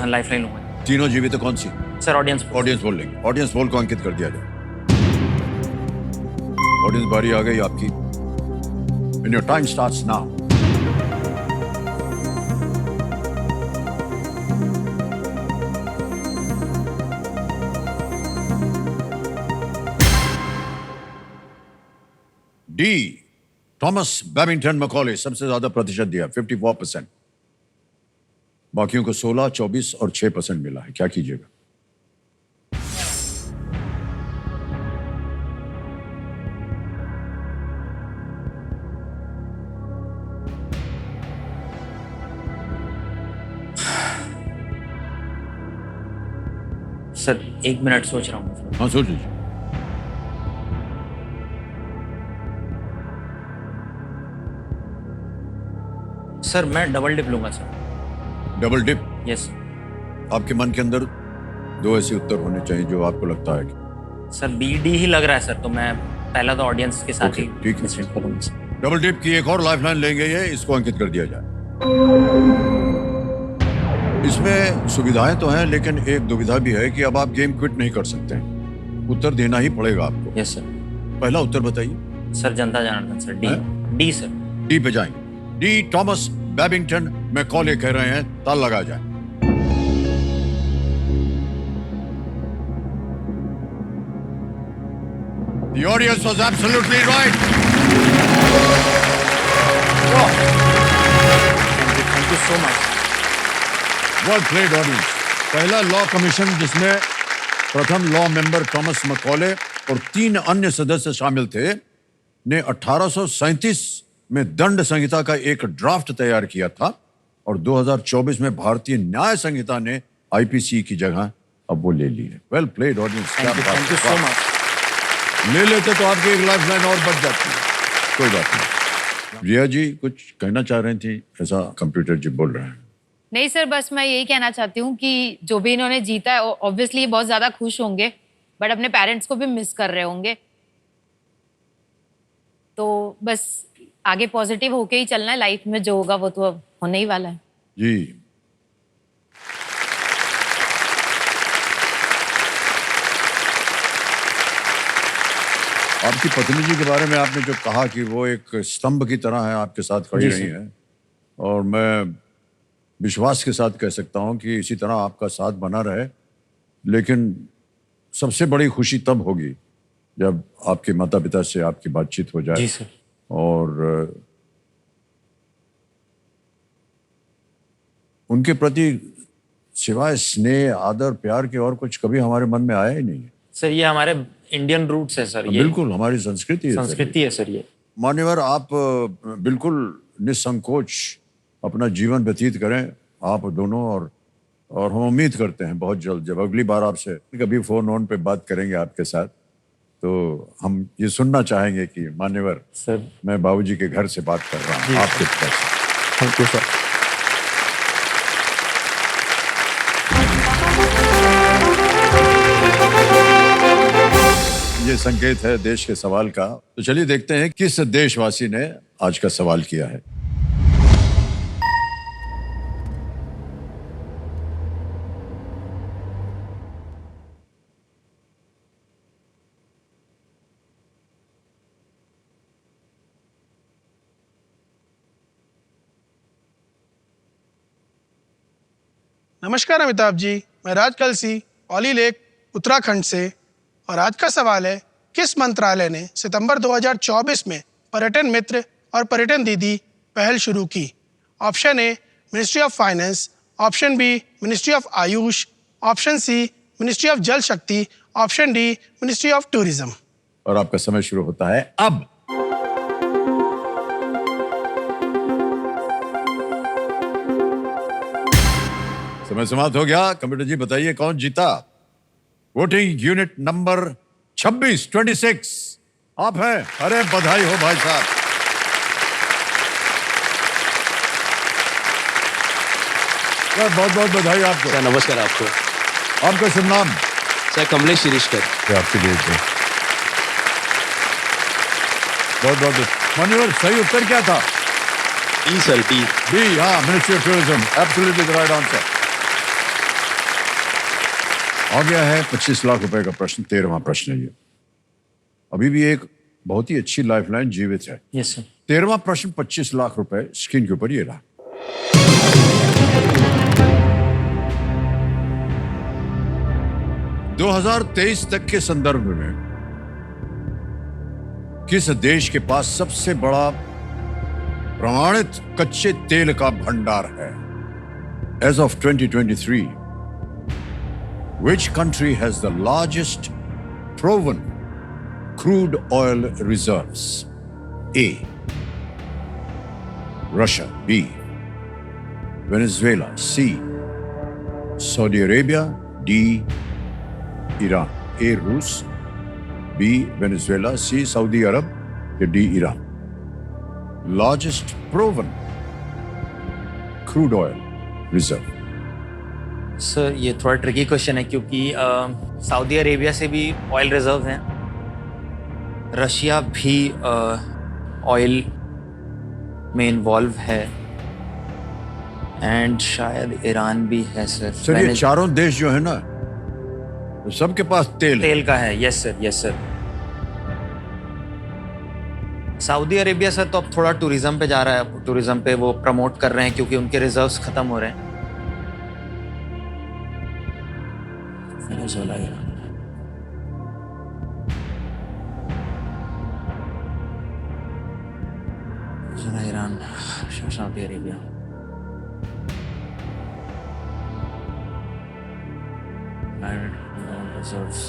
लाइफ लाइन लूंगा। तीनों जीवित तो कौन सी? सर ऑडियंस ऑडियंस पोल लेंगे। ऑडियंस पोल को अंकित कर दिया जाए। ऑडियंस बारी आ गई आपकी। When your time starts now. D, Thomas Babington Macaulay सबसे ज्यादा प्रतिशत दिया, 54%। बाकियों को 16, 24 और 6% मिला है। क्या कीजिएगा? सर 1 मिनट सोच रहा हूँ। हाँ, सोच लीजिए। सर मैं डबल डिप लूंगा सर। Double dip? यस। आपके मन के अंदर दो ऐसे उत्तर होने चाहिए जो आपको लगता है कि सर BD ही लग रहा है सर, तो मैं पहला तो ऑडियंस के साथ ही ठीक है। डिसाइड करूंगा सर। डबल डिप की एक और लाइफलाइन लेंगे, ये इसको अंकित कर दिया जाए। इसमें सुविधाएं तो हैं, लेकिन एक दुविधा भी है कि अब आप गेम क्विट नहीं कर सकते हैं, उत्तर देना ही पड़ेगा आपको। Yes sir. पहला उत्तर बताइए। सर जनता Janardan sir, D sir. D पे जाएंगे। डी, थॉमस बैबिंगटन मैकॉले कह रहे हैं, ताल लगा जाए। The audience was absolutely right. Thank you so much. Well played audience. पहला लॉ कमीशन जिसमें प्रथम लॉ मेंबर थॉमस मैकॉले और 3 अन्य सदस्य शामिल थे, ने 1837 में दंड संहिता का एक ड्राफ्ट तैयार किया था और 2024 में भारतीय न्याय संहिता ने IPC की जगह अब वो ले ली है। Well played audience. Thank you so much. ले लेते तो आपकी एक लाइफ लाइन और बढ़ जाती है। कोई बात नहीं। रिया जी कुछ कहना चाह रही थी, ऐसा कंप्यूटर जी बोल रहे हैं। नहीं सर, बस मैं यही कहना चाहती हूँ कि जो भी इन्होंने जीता है ऑब्वियसली बहुत ज्यादा खुश होंगे, बट अपने पेरेंट्स को भी मिस कर रहे होंगे। तो बस आगे पॉजिटिव होके ही चलना है, लाइफ में जो होगा वो तो अब होने ही वाला है। जी, आपकी पत्नी जी के बारे में आपने जो कहा कि वो एक स्तंभ की तरह है, आपके साथ खड़ी रही है, और मैं विश्वास के साथ कह सकता हूं कि इसी तरह आपका साथ बना रहे। लेकिन सबसे बड़ी खुशी तब होगी जब आपके माता पिता से आपकी बातचीत हो जाए। जी सर। और उनके प्रति सिवाय स्नेह, आदर, प्यार के और कुछ कभी हमारे मन में आया ही नहीं है। सर ये हमारे इंडियन रूट्स है सर, ये बिल्कुल हमारी संस्कृति है। संस्कृति है सर ये। मान्यवर, आप बिल्कुल निसंकोच अपना जीवन व्यतीत करें, आप दोनों, और हम उम्मीद करते हैं बहुत जल्द जब अगली बार आपसे कभी फोन ऑन पे बात करेंगे आपके साथ, तो हम ये सुनना चाहेंगे कि मान्यवर सर मैं बाबूजी के घर से बात कर रहा हूँ, आपके घर से। Thank you sir. ये संकेत है देश के सवाल का। तो चलिए देखते हैं किस देशवासी ने आज का सवाल किया है। नमस्कार अमिताभ जी, मैं राज कलसी, औली लेक, उत्तराखंड से। और आज का सवाल है, किस मंत्रालय ने सितंबर 2024 में पर्यटन मित्र और पर्यटन दीदी पहल शुरू की? Option A ministry of finance, option B ministry of Ayush, option C ministry of Jal Shakti, option D ministry of tourism. और आपका समय शुरू होता है अब। समय समाप्त हो गया। कंप्यूटर जी बताइए कौन जीता? वोटिंग यूनिट नंबर 26 आप हैं। अरे बधाई हो भाई साहब। बहुत बहुत बधाई आपको। सर नमस्कार आपको। आपका शुभ नाम? सर कमलेश शिरीषकर। आपके लिए बहुत बहुत मान्यवर, सही उत्तर क्या था? D sir, D. बी, हाँ, ministry of tourism, absolutely the right answer. आ गया है 25 लाख रुपए का प्रश्न, 13वां प्रश्न है ये। अभी भी एक बहुत ही अच्छी लाइफलाइन जीवित है। Yes sir. 13वां प्रश्न 25 लाख रुपए स्क्रीन के ऊपर ये रहा। 2023 तक के संदर्भ में किस देश के पास सबसे बड़ा प्रमाणित कच्चे तेल का भंडार है? As of 2023, which country has the largest proven crude oil reserves? A. Russia. B. Venezuela. C. Saudi Arabia. D. Iran. A. Rus. B. Venezuela. C. Saudi Arab. D. Iran. Largest proven crude oil reserve. Sir ये थोड़ा tricky question है क्योंकि Saudi Arabia से भी oil reserve हैं, Russia भी oil में involve है, एंड शायद ईरान भी है सर। सर ये चारों देश जो है ना, सबके पास तेल है। तेल का है। Yes sir, yes sir. Saudi Arabia sir तो अब थोड़ा टूरिज्म पे जा रहा है, टूरिज्म पे वो प्रमोट कर रहे हैं क्योंकि उनके रिजर्व्स खत्म हो रहे हैं। Venezuela, Iran. Iran, Saudi Arabia. Reserves.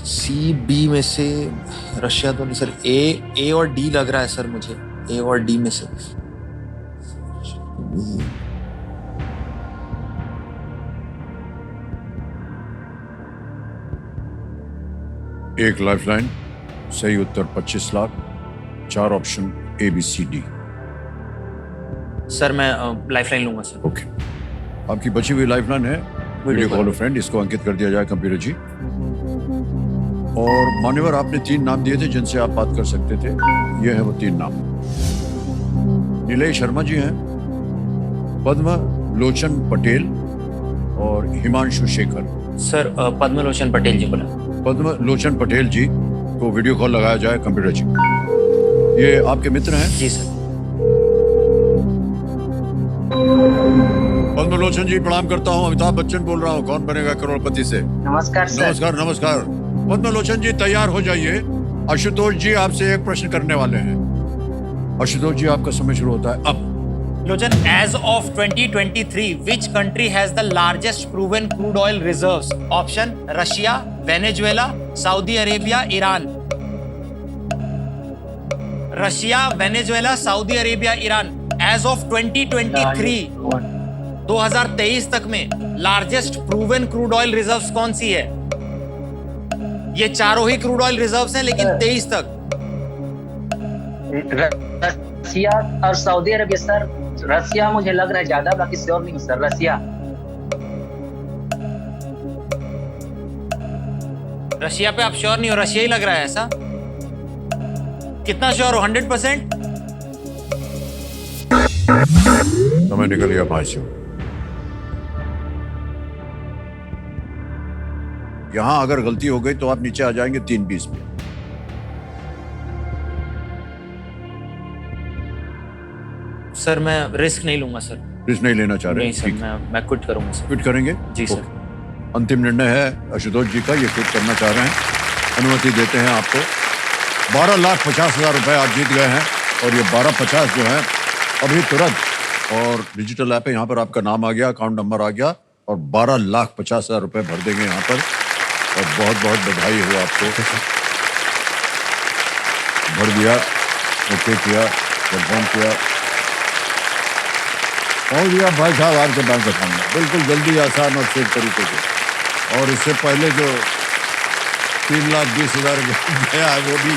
C B में से रशिया तो नहीं सर, ए और डी लग रहा है सर मुझे, ए और डी में से। एक लाइफलाइन, सही उत्तर 25 lakh, 4 option A B C D. Sir मैं लाइफलाइन लूंगा सर। ओके, आपकी बची हुई लाइफलाइन है वीडियो कॉल फ्रेंड, इसको अंकित कर दिया जाए कंप्यूटर जी। और मान्यवर आपने 3 नाम दिए थे जिनसे आप बात कर सकते थे, ये है वो 3 नाम। नीलेश शर्मा जी हैं, पद्म लोचन पटेल और हिमांशु शेखर। सर पद्मलोचन पटेल जी बोला। पद्म लोचन पटेल जी को वीडियो कॉल लगाया जाए कंप्यूटर जी। ये आपके मित्र हैं? जी सर। पद्मलोचन जी प्रणाम करता हूँ, अमिताभ बच्चन बोल रहा हूँ, कौन बनेगा करोड़पति से। नमस्कार सर। नमस्कार नमस्कार। पद्मलोचन जी तैयार हो जाइए, आशुतोष जी आपसे एक प्रश्न करने वाले हैं। आशुतोष जी आपका समय शुरू होता है अब। लोचन, as of 2023, which country has the largest proven crude oil reserves? Option: Russia, Venezuela, Saudi Arabia, Iran. Russia, Venezuela, Saudi Arabia, Iran. As of 2023, 2023 तक में largest proven crude oil reserves कौन सी है? ये चारों ही क्रूड ऑयल रिजर्व्स हैं, लेकिन 23 तक। रसिया और सऊदी अरबिया सर। रसिया मुझे लग रहा है ज्यादा, बाकी श्योर नहीं हूँ सर। रसिया। रशिया पे आप श्योर नहीं हो? रशिया ही लग रहा है ऐसा? कितना श्योर हो? 100%? समय निकल गया भाई से। यहां अगर गलती हो गई तो आप नीचे आ जाएंगे 3-20 में। सर मैं रिस्क नहीं लूंगा सर। रिस्क नहीं लेना चाह रहे? नहीं सर, मैं क्विट करूंगा सर। क्विट करेंगे? जी सर। ओके। अंतिम निर्णय है आशुतोष जी का, ये क्विट करना चाह रहे हैं। अनुमति देते हैं आपको। 12,50,000 रुपए आप जीत गए हैं, और ये 12,50 जो है अभी तुरंत, और डिजिटल ऐप है, यहाँ पर आपका नाम आ गया, अकाउंट नंबर आ गया, और 12,50,000 रुपए भर देंगे यहाँ पर। और बहुत बहुत बधाई हो आपको। भर दिया, ओके किया, कंफर्म किया, और दिया भाई साहब आपके बैंक का सामने, बिल्कुल जल्दी, आसान और सेफ तरीके से। और इससे पहले जो 3,20,000 गया है वो भी।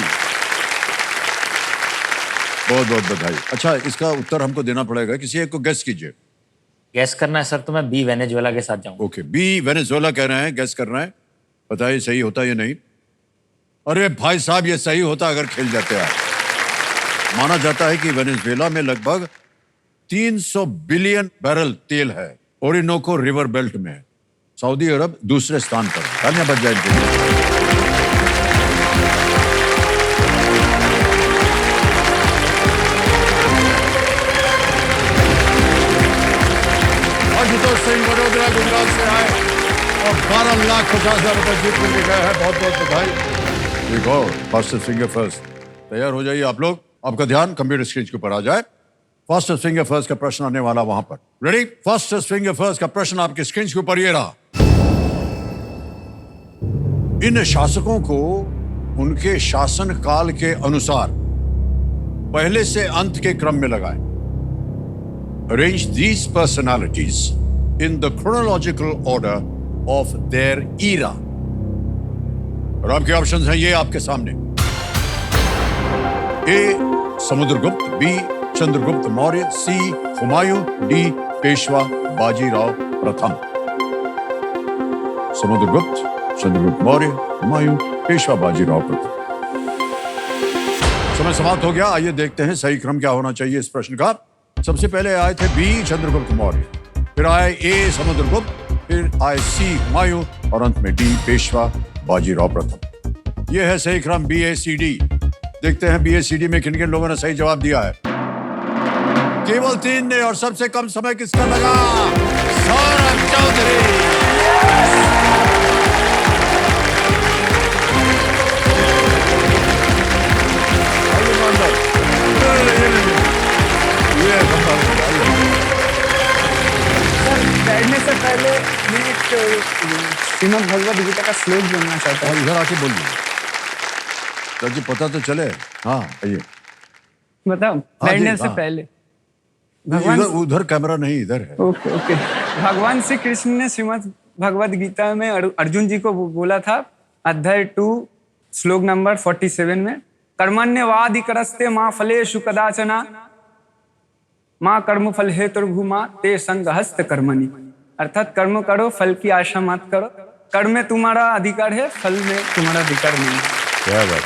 बहुत बहुत बधाई। अच्छा, इसका उत्तर हमको देना पड़ेगा, किसी एक को गेस कीजिए। गैस करना है सर तो मैं बी वेनेजुएला के साथ जाऊंगा। ओके, बी वेनेजुएला कह रहे हैं, गैस कर रहे हैं, बताइए सही होता है या नहीं। अरे भाई साहब, ये सही होता अगर खेल जाते आप। माना जाता है कि वेनेजुएला में लगभग 300 बिलियन बैरल तेल है, ओरिनोको रिवर बेल्ट में है। सऊदी अरब दूसरे स्थान पर है। तालियां बज जाए इनके लिए। आशुतोष सिंह वडोदरा गुजरात से आए और 12,50,000 रुपए जीत करके गए हैं। बहुत बहुत बधाई। एक और फास्टेस्ट फिंगर फर्स्ट, तैयार हो जाइए आप लोग। आपका ध्यान कंप्यूटर स्क्रीन के ऊपर आ जाए। फास्टेस्ट फिंगर फर्स्ट का प्रश्न आने वाला वहां पर। रेडी? फास्टेस्ट फिंगर फर्स्ट का प्रश्न आपके स्क्रीन के ऊपर ये रहा। इन शासकों को उनके शासन काल के अनुसार पहले से अंत के क्रम में लगाएं। Arrange these personalities in the chronological order of their era. और आपके ऑप्शंस हैं ये आपके सामने। ए समुद्रगुप्त, बी चंद्रगुप्त मौर्य, सी हुमायूं, डी पेशवा बाजीराव प्रथम। समुद्रगुप्त, चंद्रगुप्त मौर्य, हुमायूं, पेशवा बाजीराव प्रथम। समय समाप्त हो गया। आइए देखते हैं सही क्रम क्या होना चाहिए इस प्रश्न का। सबसे पहले आए थे बी चंद्रगुप्त मौर्य, फिर आए ए समुद्रगुप्त, फिर आए सी हुमायूं और अंत में डी पेशवा बाजीराव प्रथम। यह है सही क्रम BACD। देखते हैं BACD में किन किन लोगों ने सही जवाब दिया है। केवल 3 ने, और सबसे कम समय किसका लगा? सौरभ चौधरी। बैठने से पहले मैं एक श्रीमद् भगवद गीता का श्लोक बोलना चाहता हूँ। इधर आके बोलिए, सर जी पता तो चले। हाँ आइए। बताओ, बैठने से पहले भगवान, उधर कैमरा नहीं, इधर है। Okay okay. भगवान श्री कृष्ण ने श्रीमद् भगवद गीता में अर्जुन जी को बोला था, अध्याय 2 श्लोक नंबर 47 में, कर्मण्यवाधिकारस्ते मां फलेषु कदाचन मां कर्म फल हेतुर्भूमा ते संगहस्त कर्मणि। अर्थात कर्म करो, फल की आशा मत करो। कर्म में तुम्हारा अधिकार है, फल में तुम्हारा अधिकार नहीं है। क्या बात।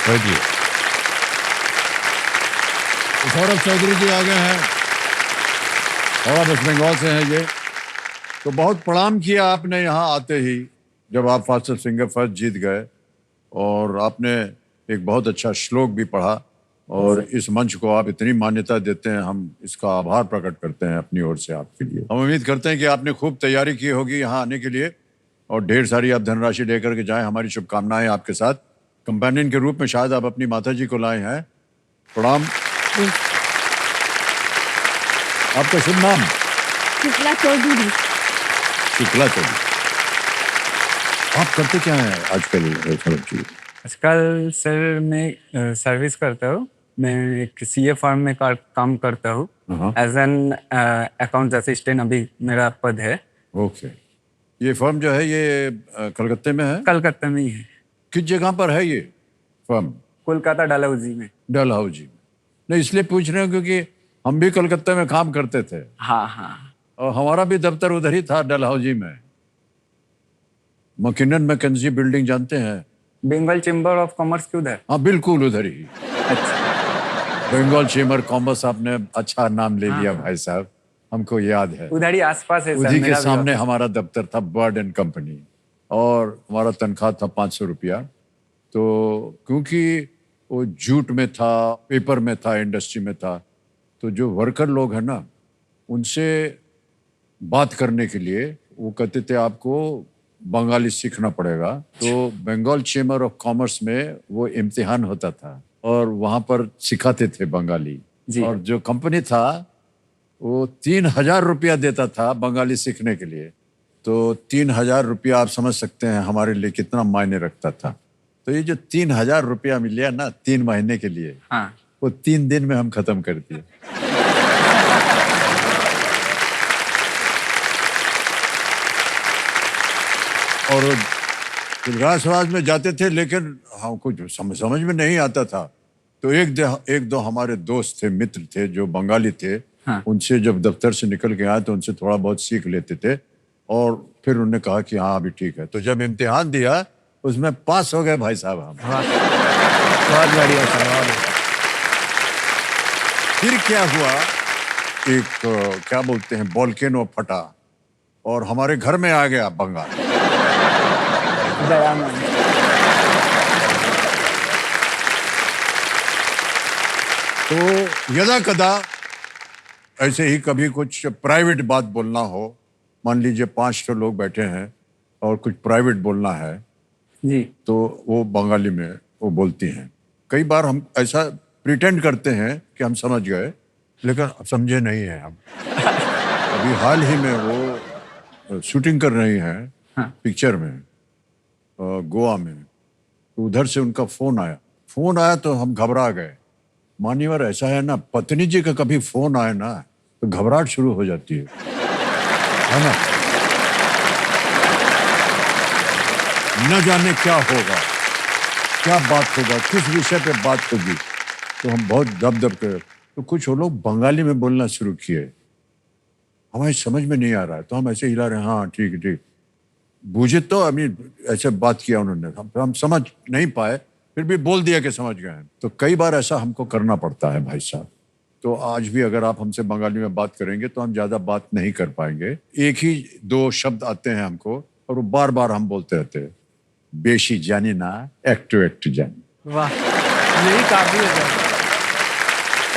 बैठिए। सौरभ चौधरी जी आ गए हैं और वेस्ट बंगाल से हैं ये। तो बहुत प्रणाम किया आपने यहाँ आते ही, जब आप फास्टेस्ट फिंगर फर्स्ट जीत गए, और आपने एक बहुत अच्छा श्लोक भी पढ़ा, और इस मंच को आप इतनी मान्यता देते हैं, हम इसका आभार प्रकट करते हैं अपनी ओर से आपके लिए। हम उम्मीद करते हैं कि आपने खूब तैयारी की होगी यहाँ आने के लिए, और ढेर सारी आप धनराशि लेकर के जाएं। हमारी शुभकामनाएं आपके साथ। कंपेनियन के रूप में शायद आप अपनी माता जी को लाए हैं। प्रणाम। आपका शुभ नाम? शुक्ला चौधरी। शुक्ला चौधरी। आप करते क्या हैं आजकल सौरभ जी? आजकल सर मैं सर्विस करता हूँ। मैं एक CA फर्म में काम करता हूँ एज एन अकाउंट असिस्टेंट। अभी मेरा पद है। ओके। ये फर्म जो है ये कलकत्ते में है? कलकत्ता में ही है। किस जगह पर है ये फर्म? कोलकाता डलहौजी में। डलहौजी में। नहीं, इसलिए पूछ रहे हो क्योंकि हम भी कलकत्ता में काम करते थे। हाँ हाँ। और हमारा भी दफ्तर उधर ही था, डलहौजी में। मकिनन मैकेंजी बिल्डिंग जानते हैं? बंगाल चेंबर ऑफ कॉमर्स के उधर। हाँ बिल्कुल उधर ही। बंगाल चेंबर कॉमर्स, आपने अच्छा नाम ले लिया भाई साहब, हमको याद है। उधर ही आसपास है। उसी के सामने हमारा दफ्तर था, बर्ड एंड कंपनी, और हमारा तनख्वाह था 500 रुपया। तो क्योंकि वो जूट में था, पेपर में था, इंडस्ट्री में था, तो जो वर्कर लोग हैं ना, उनसे बात करने के लिए वो कहते थे आपको बंगाली सीखना पड़ेगा। तो बंगाल चेंबर ऑफ कॉमर्स में वो इम्तिहान होता था और वहाँ पर सिखाते थे बंगाली। और जो कंपनी था वो 3,000 रुपया देता था बंगाली सीखने के लिए। तो 3,000 रुपया आप समझ सकते हैं हमारे लिए कितना मायने रखता था। तो ये जो 3,000 रुपया मिला ना 3 महीने के लिए, हाँ। वो 3 दिन में हम खत्म कर दिए। और गुजरात समाज में जाते थे, लेकिन हमको समझ में नहीं आता था। तो एक दो हमारे दोस्त थे, मित्र थे जो बंगाली थे, हाँ। उनसे जब दफ्तर से निकल के आए तो उनसे थोड़ा बहुत सीख लेते थे और फिर उन्होंने कहा कि हाँ अभी ठीक है। तो जब इम्तिहान दिया उसमें पास हो गए भाई साहब हम। बहुत बढ़िया सर, बहुत फिर क्या हुआ, एक क्या बोलते हैं वोल्केनो फटा और हमारे घर में आ गया बंगाल। दयानंद। तो यदा कदा ऐसे ही कभी कुछ प्राइवेट बात बोलना हो, मान लीजिए 5 लोग बैठे हैं और कुछ प्राइवेट बोलना है जी। तो वो बंगाली में वो बोलती हैं। कई बार हम ऐसा प्रिटेंड करते हैं कि हम समझ गए लेकिन समझे नहीं हैं हम। अभी हाल ही में वो शूटिंग कर रही हैं हाँ। पिक्चर में गोवा में, तो उधर से उनका फोन आया तो हम घबरा गए। मान्यवर ऐसा है ना, पत्नी जी का कभी फोन आए ना तो घबराहट शुरू हो जाती है ना। न जाने क्या होगा, क्या बात होगा, किस विषय पे बात होगी। तो हम बहुत दब के, तो कुछ वो लोग बंगाली में बोलना शुरू किए, हमें समझ में नहीं आ रहा है तो हम ऐसे हिला रहे हैं, हाँ ठीक ठीक बूझे। तो अभी ऐसे बात किया उन्होंने, हम समझ नहीं पाए, फिर भी बोल दिया कि समझ गए। तो कई बार ऐसा हमको करना पड़ता है भाई साहब। तो आज भी अगर आप हमसे बंगाली में बात करेंगे तो हम ज्यादा बात नहीं कर पाएंगे। एक ही 2 शब्द आते हैं हमको और वो बार बार हम बोलते रहते हैं, बेशी जानी ना एकटू जानी। वाह, यही काफी है सर।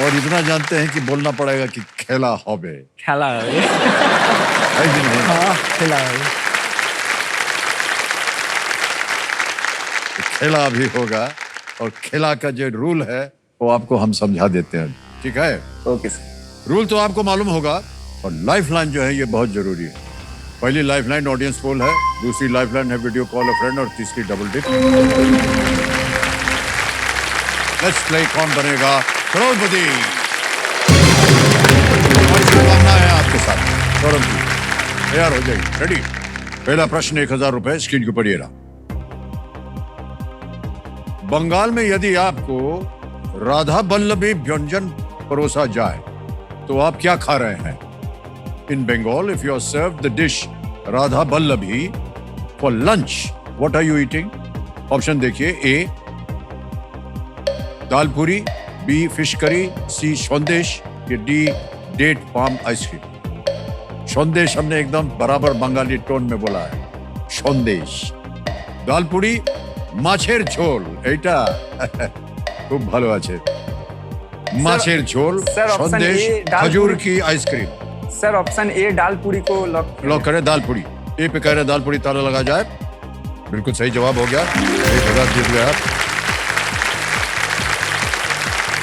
और इतना जानते हैं कि बोलना पड़ेगा कि खेला होबे, खेला है ये। है कि नहीं? हाँ, खेला है ये। खेला भी होगा और खेला का जो रूल है वो आपको हम समझा देते हैं, ठीक है? Okay sir. रूल तो आपको मालूम होगा। और लाइफलाइन जो है ये बहुत जरूरी है। पहली लाइफलाइन ऑडियंस पोल है, दूसरी लाइफलाइन है वीडियो कॉल अ फ्रेंड और तीसरी डबल डिप। लेट्स प्ले कौन बनेगा करोड़पति। हमारी शुभकामनाएं हैं आपके साथ। सौरभ जी तैयार हो जाइए, रेडी? पहला प्रश्न 1000 रुपए स्क्रीन के ऊपर ये रहा। बंगाल में यदि आपको राधा बल्लभी व्यंजन परोसा जाए तो आप क्या खा रहे हैं? In Bengal if you are served the dish Radha Ballabhi for lunch, what are you eating? Option देखिए, ए दाल पूरी, बी फिश करी, सी संदेश, या डी डेट पाम आइसक्रीम। संदेश हमने एकदम बराबर बंगाली टोन में बोला है, संदेश। दाल पूरी মাছের ঝোল, এইটা খুব ভালো আছে। মাছের ঝোল, सर, ऑप्शन संदेश, ए, दाल खजूर पूरी। की आइसक्रीम। सर ऑप्शन ए दाल पूरी को लॉक करें, दाल पूरी। ए पे कह रहे दाल पूरी, ताला लगा जाए। बिल्कुल सही जवाब हो गया, 1000 जीत गए आप।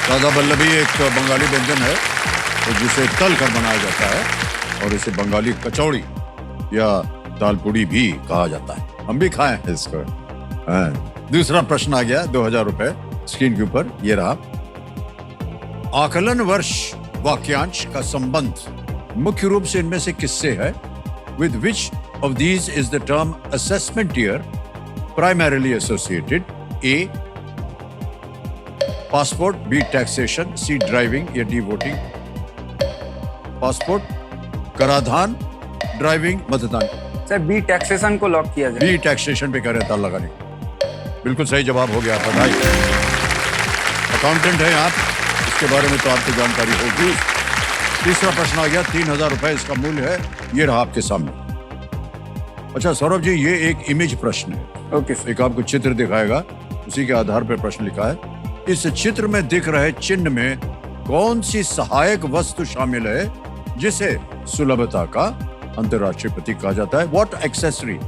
राधा बल्लभी एक बंगाली व्यंजन है तो जिसे तल कर बनाया जाता है और इसे बंगाली कचौड़ी या दाल पूरी भी कहा जाता है। हम भी खाए हैं इसको। दूसरा प्रश्न आ गया, 2000 रुपए स्क्रीन के ऊपर ये रहा। आकलन वर्ष वाक्यांश का संबंध मुख्य रूप से इनमें से किससे है? With which of these is the term assessment year primarily associated? A passport, B taxation, C driving, या डी वोटिंग। पासपोर्ट, कराधान, ड्राइविंग, मतदान। सर बी टैक्सेशन को लॉक किया जाए। बी टैक्सेशन पे कह रहे ताल लगाने। बिल्कुल सही जवाब हो गया, बधाई। अकाउंटेंट हैं आप, इसके बारे में तो आपको जानकारी होगी। तीसरा प्रश्न आ गया, 3000 रुपए इसका मूल्य है, ये रहा आपके सामने। अच्छा सौरभ जी, ये एक इमेज प्रश्न है। Okay sir. एक आपको चित्र दिखाएगा, उसी के आधार पर प्रश्न लिखा है। इस चित्र में दिख रहे चिन्ह में कौन सी सहायक वस्तु शामिल है जिसे सुलभता का अंतरराष्ट्रीय प्रतीक कहा जाता है? What accessory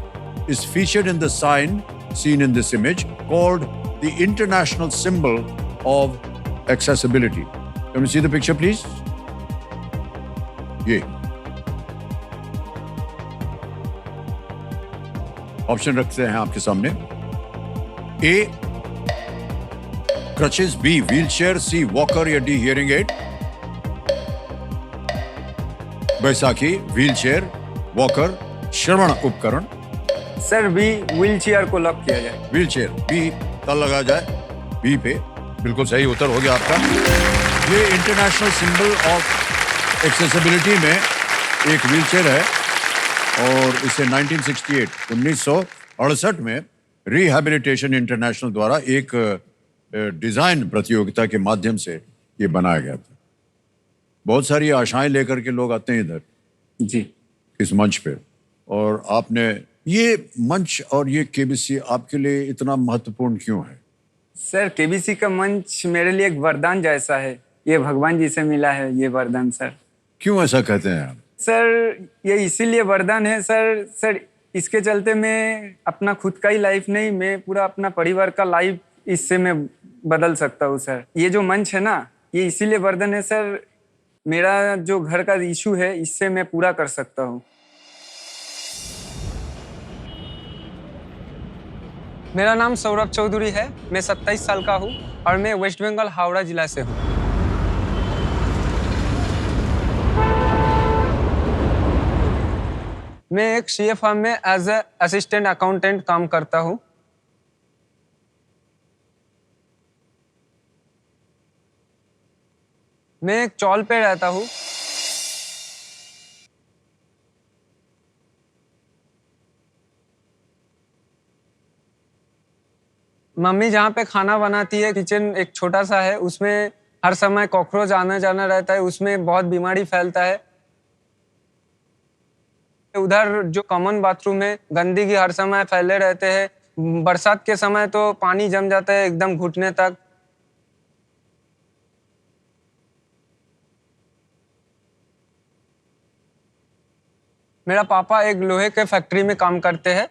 is featured in the sign seen in this image called the international symbol of accessibility? Can we see the picture, please? ये ऑप्शन रखते हैं आपके सामने। A crutches, B wheelchair, C walker, या डी हियरिंग एड। बैसाखी, wheelchair, walker, श्रवण उपकरण। Sir B wheel chair को लॉक किया जाए। व्हीलचेयर, बी ताल लगा जाए बी पे। बिल्कुल सही उत्तर हो गया आपका। ये इंटरनेशनल सिंबल ऑफ एक्सेसिबिलिटी में एक व्हीलचेयर है और इसे 1968 में रिहैबिलिटेशन इंटरनेशनल द्वारा एक डिजाइन प्रतियोगिता के माध्यम से ये बनाया गया था। बहुत सारी आशाएं लेकर के लोग आते हैं इधर जी। इस मंच पे, और आपने ये मंच और ये केबीसी आपके लिए इतना महत्वपूर्ण क्यों है? सर केबीसी का मंच मेरे लिए एक वरदान जैसा है। ये भगवान जी से मिला है ये वरदान सर। क्यों ऐसा कहते हैं आप? सर ये इसीलिए वरदान है सर इसके चलते मैं अपना खुद का ही लाइफ नहीं, मैं पूरा अपना परिवार का लाइफ इससे मैं बदल सकता हूँ सर। ये जो मंच है ना, ये इसीलिए वरदान है सर। मेरा जो घर का इशू है इससे मैं पूरा कर सकता हूँ। मेरा नाम सौरभ चौधरी है, मैं 27 साल का हूँ और मैं वेस्ट बंगाल हावड़ा जिला से हूँ। मैं एक सीए फर्म में एज ए असिस्टेंट अकाउंटेंट काम करता हूँ। मैं एक चौल पे रहता हूँ। मम्मी जहाँ पे खाना बनाती है, किचन एक छोटा सा है, उसमें हर समय कॉकरोच आना जाना रहता है, उसमें बहुत बीमारी फैलता है। उधर जो कॉमन बाथरूम है, गंदगी हर समय फैले रहते हैं। बरसात के समय तो पानी जम जाता है एकदम घुटने तक। मेरा पापा एक लोहे के फैक्ट्री में काम करते हैं।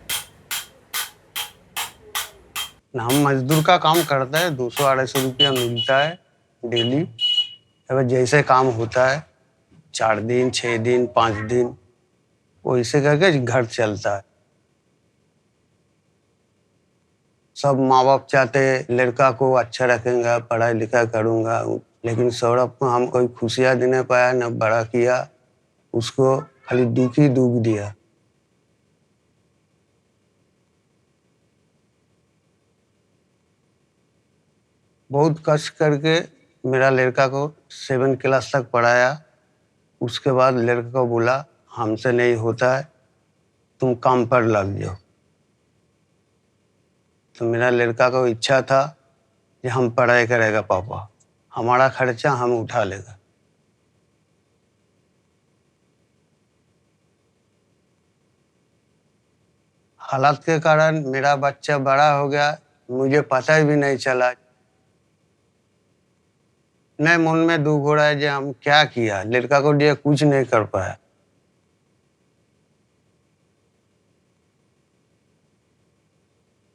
हम मजदूर का काम करते हैं, 200-250 रुपया मिलता है डेली। अगर जैसे काम होता है 4 दिन 6 दिन 5 दिन वैसे करके घर चलता है। सब माँ बाप चाहते हैं लड़का को अच्छा रखेंगे, पढ़ाई लिखा करूँगा, लेकिन सौरभ को हम कोई खुशियाँ दे नहीं पाया, न बड़ा किया, उसको खाली दुख ही दुख दिया। बहुत कष्ट करके मेरा लड़का को 7 क्लास तक पढ़ाया। उसके बाद लड़का को बोला हमसे नहीं होता है, तुम काम पर लग जाओ। तो मेरा लड़का को इच्छा था कि हम पढ़ाई करेगा पापा, हमारा खर्चा हम उठा लेगा। हालात के कारण मेरा बच्चा बड़ा हो गया, मुझे पता भी नहीं चला। नहीं, मन में दुख हो रहा है कि हम क्या किया, लड़का को लिए कुछ नहीं कर पाया।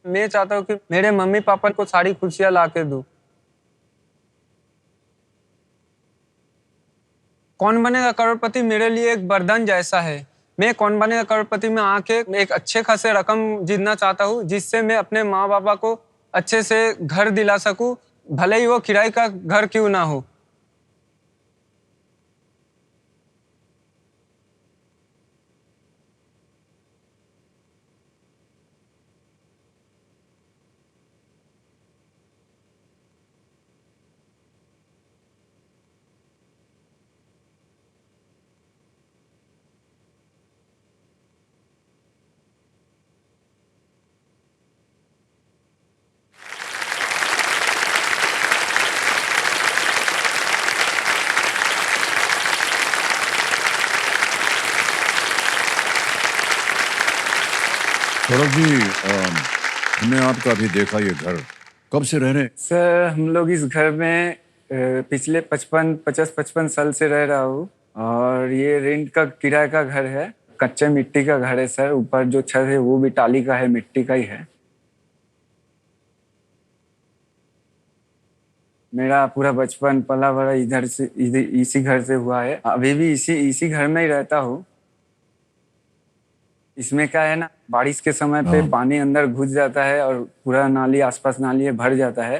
मैं चाहता हूँ कि मेरे मम्मी पापा को सारी खुशियाँ ला के दूँ। कौन बनेगा करोड़पति मेरे लिए एक वरदान जैसा है। मैं कौन बनेगा करोड़पति में आके एक अच्छे खासे रकम जीतना चाहता हूँ, जिससे मैं अपने माँ बाबा को अच्छे से घर दिला सकूँ, भले ही वो किराए का घर क्यों ना हो। सौरभ जी, हमने आपका अभी देखा ये घर, कब से रह रहे हैं? सर हम लोग इस घर में पिछले 50-55 साल से रह रहा हूँ और ये रेंट का किराए का घर है। कच्चे मिट्टी का घर है सर। ऊपर जो छत है वो भी टाली का है, मिट्टी का ही है। मेरा पूरा बचपन पला बड़ा इसी घर से हुआ है। अभी भी इसी घर में ही रहता हूँ। इसमें क्या है ना, बारिश के समय पे पानी अंदर घुस जाता है और पूरा नाली, आसपास नाली भर जाता है।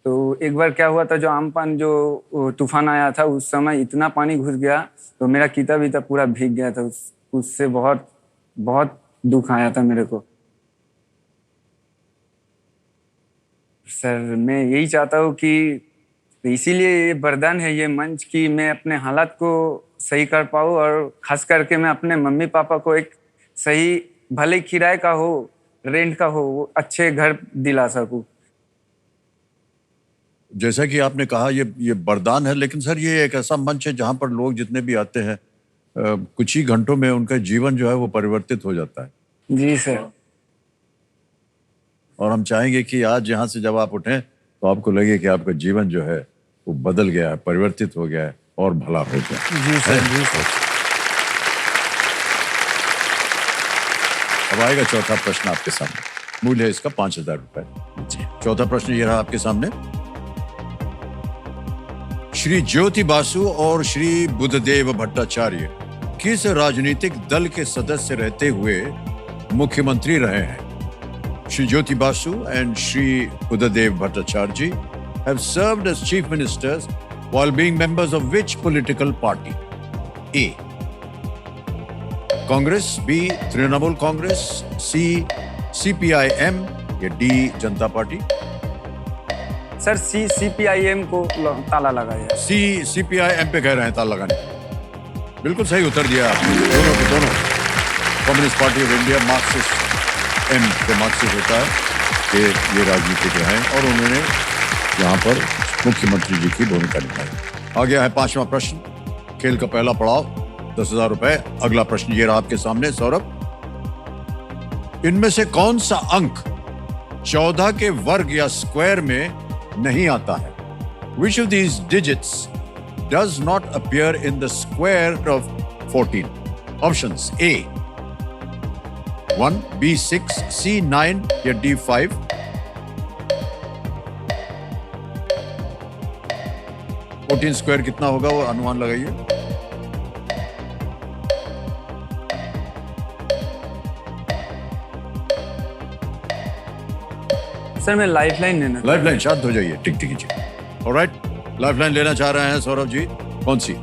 तो एक बार क्या हुआ था, जो आमफान जो तूफान आया था उस समय इतना पानी घुस गया तो मेरा किताब भी पूरा भीग गया था। उससे बहुत बहुत दुख आया था मेरे को। सर मैं यही चाहता हूँ कि तो इसीलिए ये वरदान है ये मंच कि मैं अपने हालात को सही कर पाऊँ और खास करके मैं अपने मम्मी पापा को एक सही, भले किराए का हो, रेंट का हो, वो अच्छे घर दिला सकूँ। जैसा कि आपने कहा ये वरदान है, लेकिन सर ये एक ऐसा मंच है जहां पर लोग जितने भी आते हैं कुछ ही घंटों में उनका जीवन जो है वो परिवर्तित हो जाता है। जी सर। और हम चाहेंगे कि आज यहाँ से जब आप उठें तो आपको लगे कि आपका जीवन जो है वो बदल गया है, परिवर्तित हो गया है और भला हो गया। जी सर, जी सर। अब आएगा चौथा प्रश्न आपके सामने। मूल्य है इसका 5,000 रुपए। चौथा प्रश्न ये रहा आपके सामने। श्री ज्योति बासु और श्री बुद्धदेव भट्टाचार्य किस राजनीतिक दल के सदस्य रहते हुए मुख्यमंत्री रहे हैं? Shri Jyoti Basu and Shri Buddhadev Bhattacharya ji have served as chief ministers while being members of which political party? A. Congress, B. Trinamool Congress, C. CPIM या D. जनता पार्टी? सर सी CPIM को ताला लगाया। C. CPIM पे कह रहे हैं ताला लगाने। बिल्कुल सही उत्तर दिया आपने। दोनों के दोनों। Communist party of India, Marxist M के मार्क्सिस्ट होता है कि ये राजनीतिक रहे और उन्होंने यहाँ पर मुख्यमंत्री जी की भूमिका निभाई। आ गया है 5वां प्रश्न, खेल का पहला पड़ाव, 10,000 रुपए। अगला प्रश्न ये रहा आपके सामने सौरभ। इनमें से कौन सा अंक 14 के वर्ग या स्क्वायर में नहीं आता है? Which of these digits does not appear in the square of 14? Options: A 1, B 6, C 9 या D 5? फोर्टीन स्क्वायर कितना होगा वो अनुमान लगाइए। सर मैं लाइफलाइन लेना। लाइफलाइन, शांत हो जाइए, टिक टिक कीजिए। ऑलराइट, लाइफलाइन लेना चाह रहे हैं सौरभ जी। कौन सी?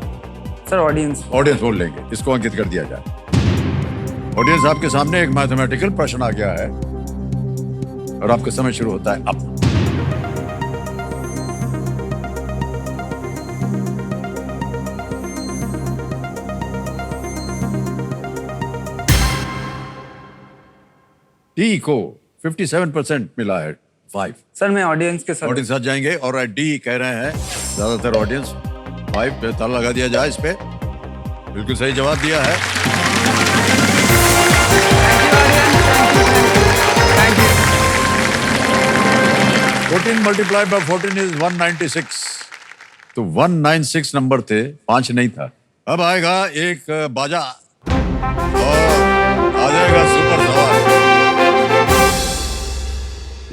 Sir audience. ऑडियंस बोल लेंगे, इसको अंकित कर दिया जाए। ऑडियंस आपके सामने एक मैथमेटिकल प्रश्न आ गया है और आपका समय शुरू होता है अब। डी को 57% मिला है, 5। सर मैं ऑडियंस के साथ। ऑडियंस साथ जाएंगे और डी कह रहे हैं ज्यादातर ऑडियंस। 5 पे ताला लगा दिया जाए इस पे। बिल्कुल सही जवाब दिया है। 14 multiplied by 14 is 196। तो 196 नंबर थे, 5 नहीं था। अब आएगा एक बाजा और आ जाएगा सुपर सवाल।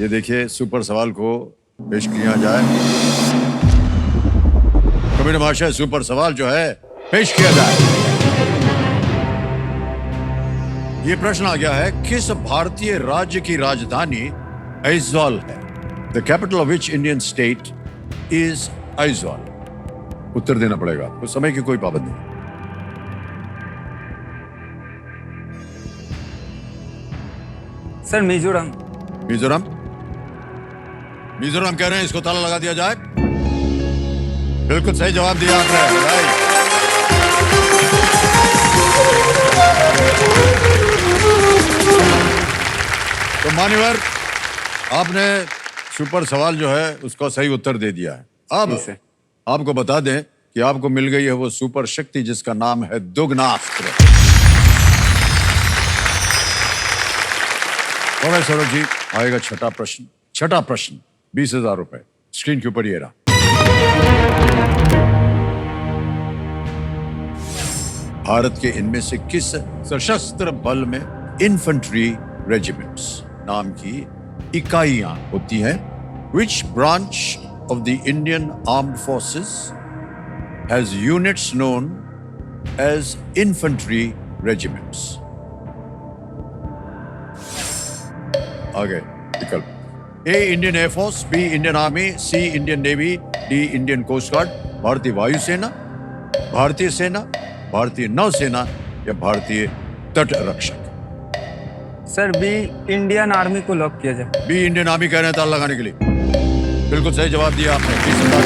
ये देखिए सुपर सवाल को पेश किया जाए। कबीर महाशय, सुपर सवाल जो है पेश किया जाए। ये प्रश्न आ गया है, किस भारतीय राज्य की राजधानी आइजॉल है? The capital of which Indian state is Aizawl? उत्तर देना पड़ेगा, उस समय की कोई पाबंदी नहीं। सर मिजोरम। मिजोरम? मिजोरम कह रहे हैं, इसको ताला लगा दिया जाए। बिल्कुल सही जवाब दिया आपने। तो मान्यवर, आपने सुपर सवाल जो है उसका सही उत्तर दे दिया है। अब आपको बता दें कि आपको मिल गई है वो सुपर शक्ति जिसका नाम है दुगनास्त्र। और सौरभ जी, आएगा छठा प्रश्न। छठा प्रश्न 20,000 रुपए स्क्रीन के ऊपर ये रहा। भारत के इनमें से किस सशस्त्र बल में इन्फेंट्री रेजिमेंट्स नाम की इकाइयां होती हैं? Which branch of the Indian Armed Forces has units known as infantry regiments? आगे विकल्प: A Indian Air Force, B Indian Army, C Indian Navy, D Indian Coast Guard। भारतीय वायुसेना, भारतीय सेना, भारतीय नौसेना या भारतीय तट रक्षक? सर बी इंडियन आर्मी को लॉक किया जाए। बी इंडियन आर्मी कह रहे हैं ताला लगाने के लिए। बिल्कुल सही जवाब दिया आपने। 20,000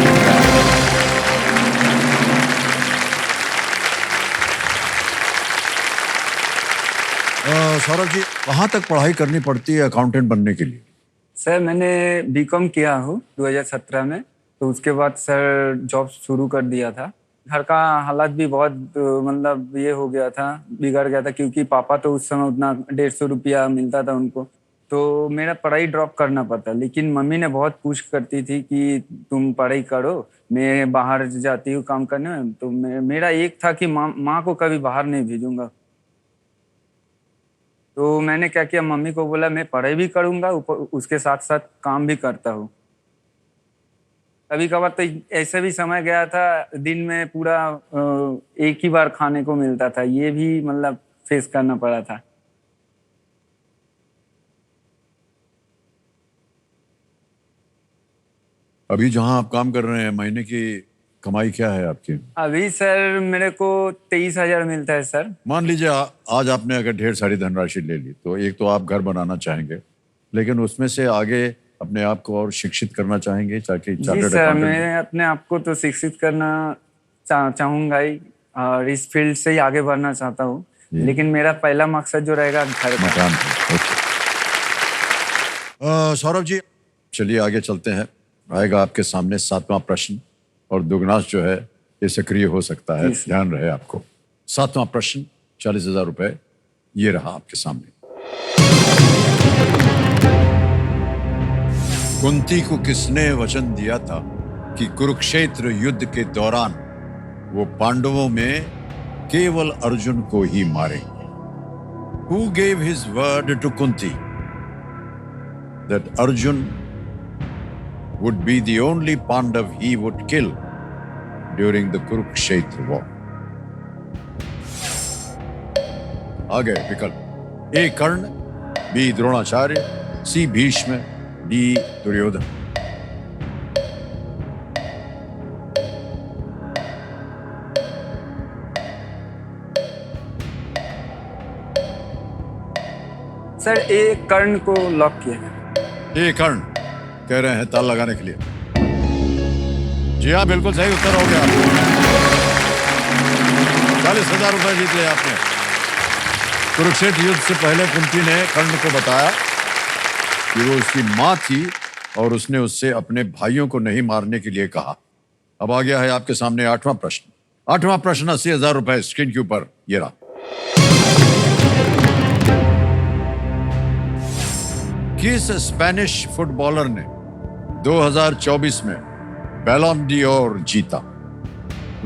सौरभ जी, कहाँ तक पढ़ाई करनी पड़ती है अकाउंटेंट बनने के लिए? सर मैंने बीकॉम किया हूँ 2017 में, तो उसके बाद सर जॉब शुरू कर दिया था। घर का हालात भी बहुत मतलब ये हो गया था, बिगड़ गया था, क्योंकि पापा तो उस समय उतना 150 रुपया मिलता था उनको, तो मेरा पढ़ाई ड्रॉप करना पड़ता। लेकिन मम्मी ने बहुत पुश करती थी कि तुम पढ़ाई करो, मैं बाहर जाती हूँ काम करने में। तो मेरा एक था कि माँ को कभी बाहर नहीं भेजूंगा। तो मैंने क्या किया, मम्मी को बोला मैं पढ़ाई भी करूंगा, उसके साथ साथ काम भी करता हूँ। कभी कभार तो ऐसे भी समय गया था, दिन में पूरा एक ही बार खाने को मिलता था, ये भी मतलब फेस करना पड़ा था। अभी जहां आप काम कर रहे हैं, महीने की कमाई क्या है आपकी? अभी सर मेरे को 23,000 मिलता है सर। मान लीजिए आज आपने अगर ढेर सारी धनराशि ले ली, तो एक तो आप घर बनाना चाहेंगे, लेकिन उसमें से आगे अपने आप को और शिक्षित करना चाहेंगे ताकि जी सर, मैं अपने आप को तो शिक्षित करना चाहूंगा ही, और इस फील्ड से ही आगे बढ़ना चाहता हूँ। लेकिन मेरा पहला मकसद जो रहेगा घर मकान। सौरभ जी, चलिए आगे चलते हैं। आएगा आपके सामने 7वां प्रश्न, और दुगनाश जो है ये सक्रिय हो सकता है, ध्यान रहे आपको। 7वां प्रश्न, 40,000 रुपए ये रहा आपके सामने। कुंती को किसने वचन दिया था कि कुरुक्षेत्र युद्ध के दौरान वो पांडवों में केवल अर्जुन को ही मारेंगे? Who gave his word to Kunti that Arjun would be the only Pandav he would kill during the Kurukshetra war? आ गए विकल्प। ए कर्ण, बी द्रोणाचार्य, सी भीष्म, डी दुर्योधन। सर ए कर्ण को लॉक किया। ए कर्ण कह रहे हैं ताल लगाने के लिए। जी हाँ, बिल्कुल सही उत्तर हो गया। 40,000 रुपए जीत लिया आपने। कुरुक्षेत्र युद्ध से पहले कुंती ने कर्ण को बताया कि वो उसकी मां थी और उसने उससे अपने भाइयों को नहीं मारने के लिए कहा। अब आ गया है आपके सामने 8वां प्रश्न। 8वां प्रश्न 80,000 रुपए स्क्रीन के ऊपर ये रहा। किस स्पेनिश फुटबॉलर ने 2024 में बैलोन डी'ओर जीता?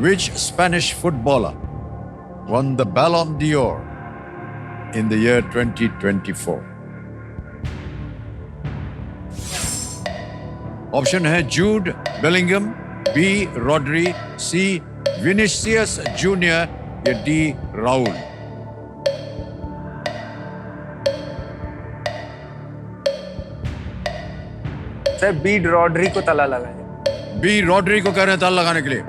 Which Spanish footballer won the Ballon d'Or in the year 2024? Option है Jude Bellingham, B Rodri, C Vinicius junior या D Raul. Sir B Rodri को ताला लगाया। बी रॉड्री को कह रहे हैं ताला लगाने के लिए।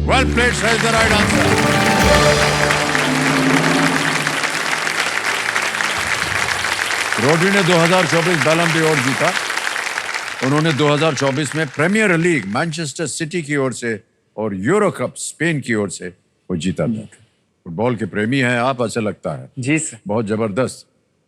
Well played, is the right answer. Rodri ने 2024 बैलन डी'ओर जीता। उन्होंने 2024 में प्रीमियर लीग मैनचेस्टर सिटी की ओर से और यूरो कप स्पेन की ओर से वो जीता था। फुटबॉल के प्रेमी हैं आप, ऐसे लगता है। जी सर। बहुत जबरदस्त।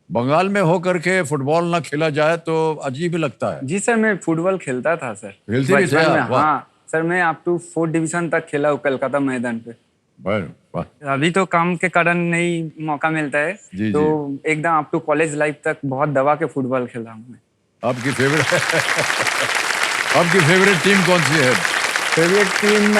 बंगाल में होकर के फुटबॉल ना खेला जाए तो अजीब ही लगता है। जी सर, मैं फुटबॉल खेलता था सर। खेलते भी थे आप? हाँ सर, मैं अप टू 4th डिवीजन तक खेला हूँ कलकत्ता मैदान पे। वाह। अभी तो काम के कारण नहीं मौका मिलता है, जी, तो एकदम अप टू कॉलेज लाइफ तक बहुत दबा के फुटबॉल खेला हूँ मैं। आपकी फेवरेट टीम कौन सी है? फेवरेट टीम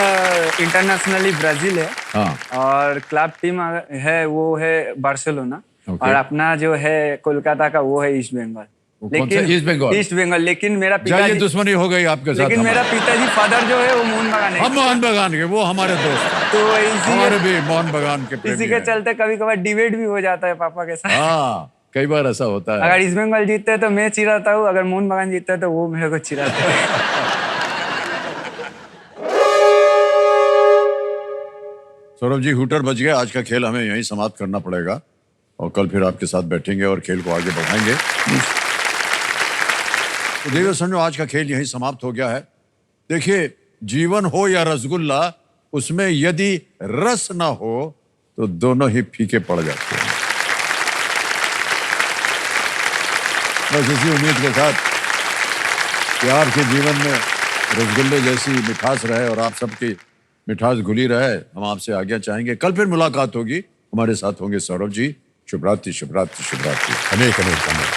इंटरनेशनली ब्राजील है। हाँ। और क्लब टीम है वो है बार्सिलोना। और अपना जो है कोलकाता का वो है ईस्ट बंगाल। लेकिन ईस्ट बंगाल। लेकिन मेरा पिताजी दुश्मनी हो गई आपके साथ। लेकिन मेरा पिताजी फादर जो है वो मोहन बगान है। हम मोहन बगान के, वो हमारे दोस्त। तो हमारे भी मोहन बगान के प्रेमी इसी के चलते कभी कभार डिबेट भी हो जाता है पापा के साथ। हाँ, कई बार ऐसा होता है। अगर ईस्ट बंगाल जीतते हैं तो मैं चिढ़ाता हूँ, अगर मोहन बगान जीतते हैं तो वो मेरे को चिढ़ाते हैं। सौरभ जी, हुटर बज गए। आज का खेल हमें यहीं समाप्त करना पड़ेगा और कल फिर आपके साथ बैठेंगे और खेल को आगे बढ़ाएंगे। तो देखिए समझो, आज का खेल यहीं समाप्त हो गया है। देखिए, जीवन हो या रसगुल्ला, उसमें यदि रस ना हो तो दोनों ही फीके पड़ जाते हैं। बस इसी उम्मीद के साथ कि आपके जीवन में रसगुल्ले जैसी मिठास रहे और आप सबकी मिठास घुली रहे। हम आपसे आज्ञा चाहेंगे, कल फिर मुलाकात होगी। हमारे साथ होंगे सौरभ जी। शुभ रात्रि, शुभ रात्रि, शुभ रात्रि। अनेक अनेक धन्यवाद।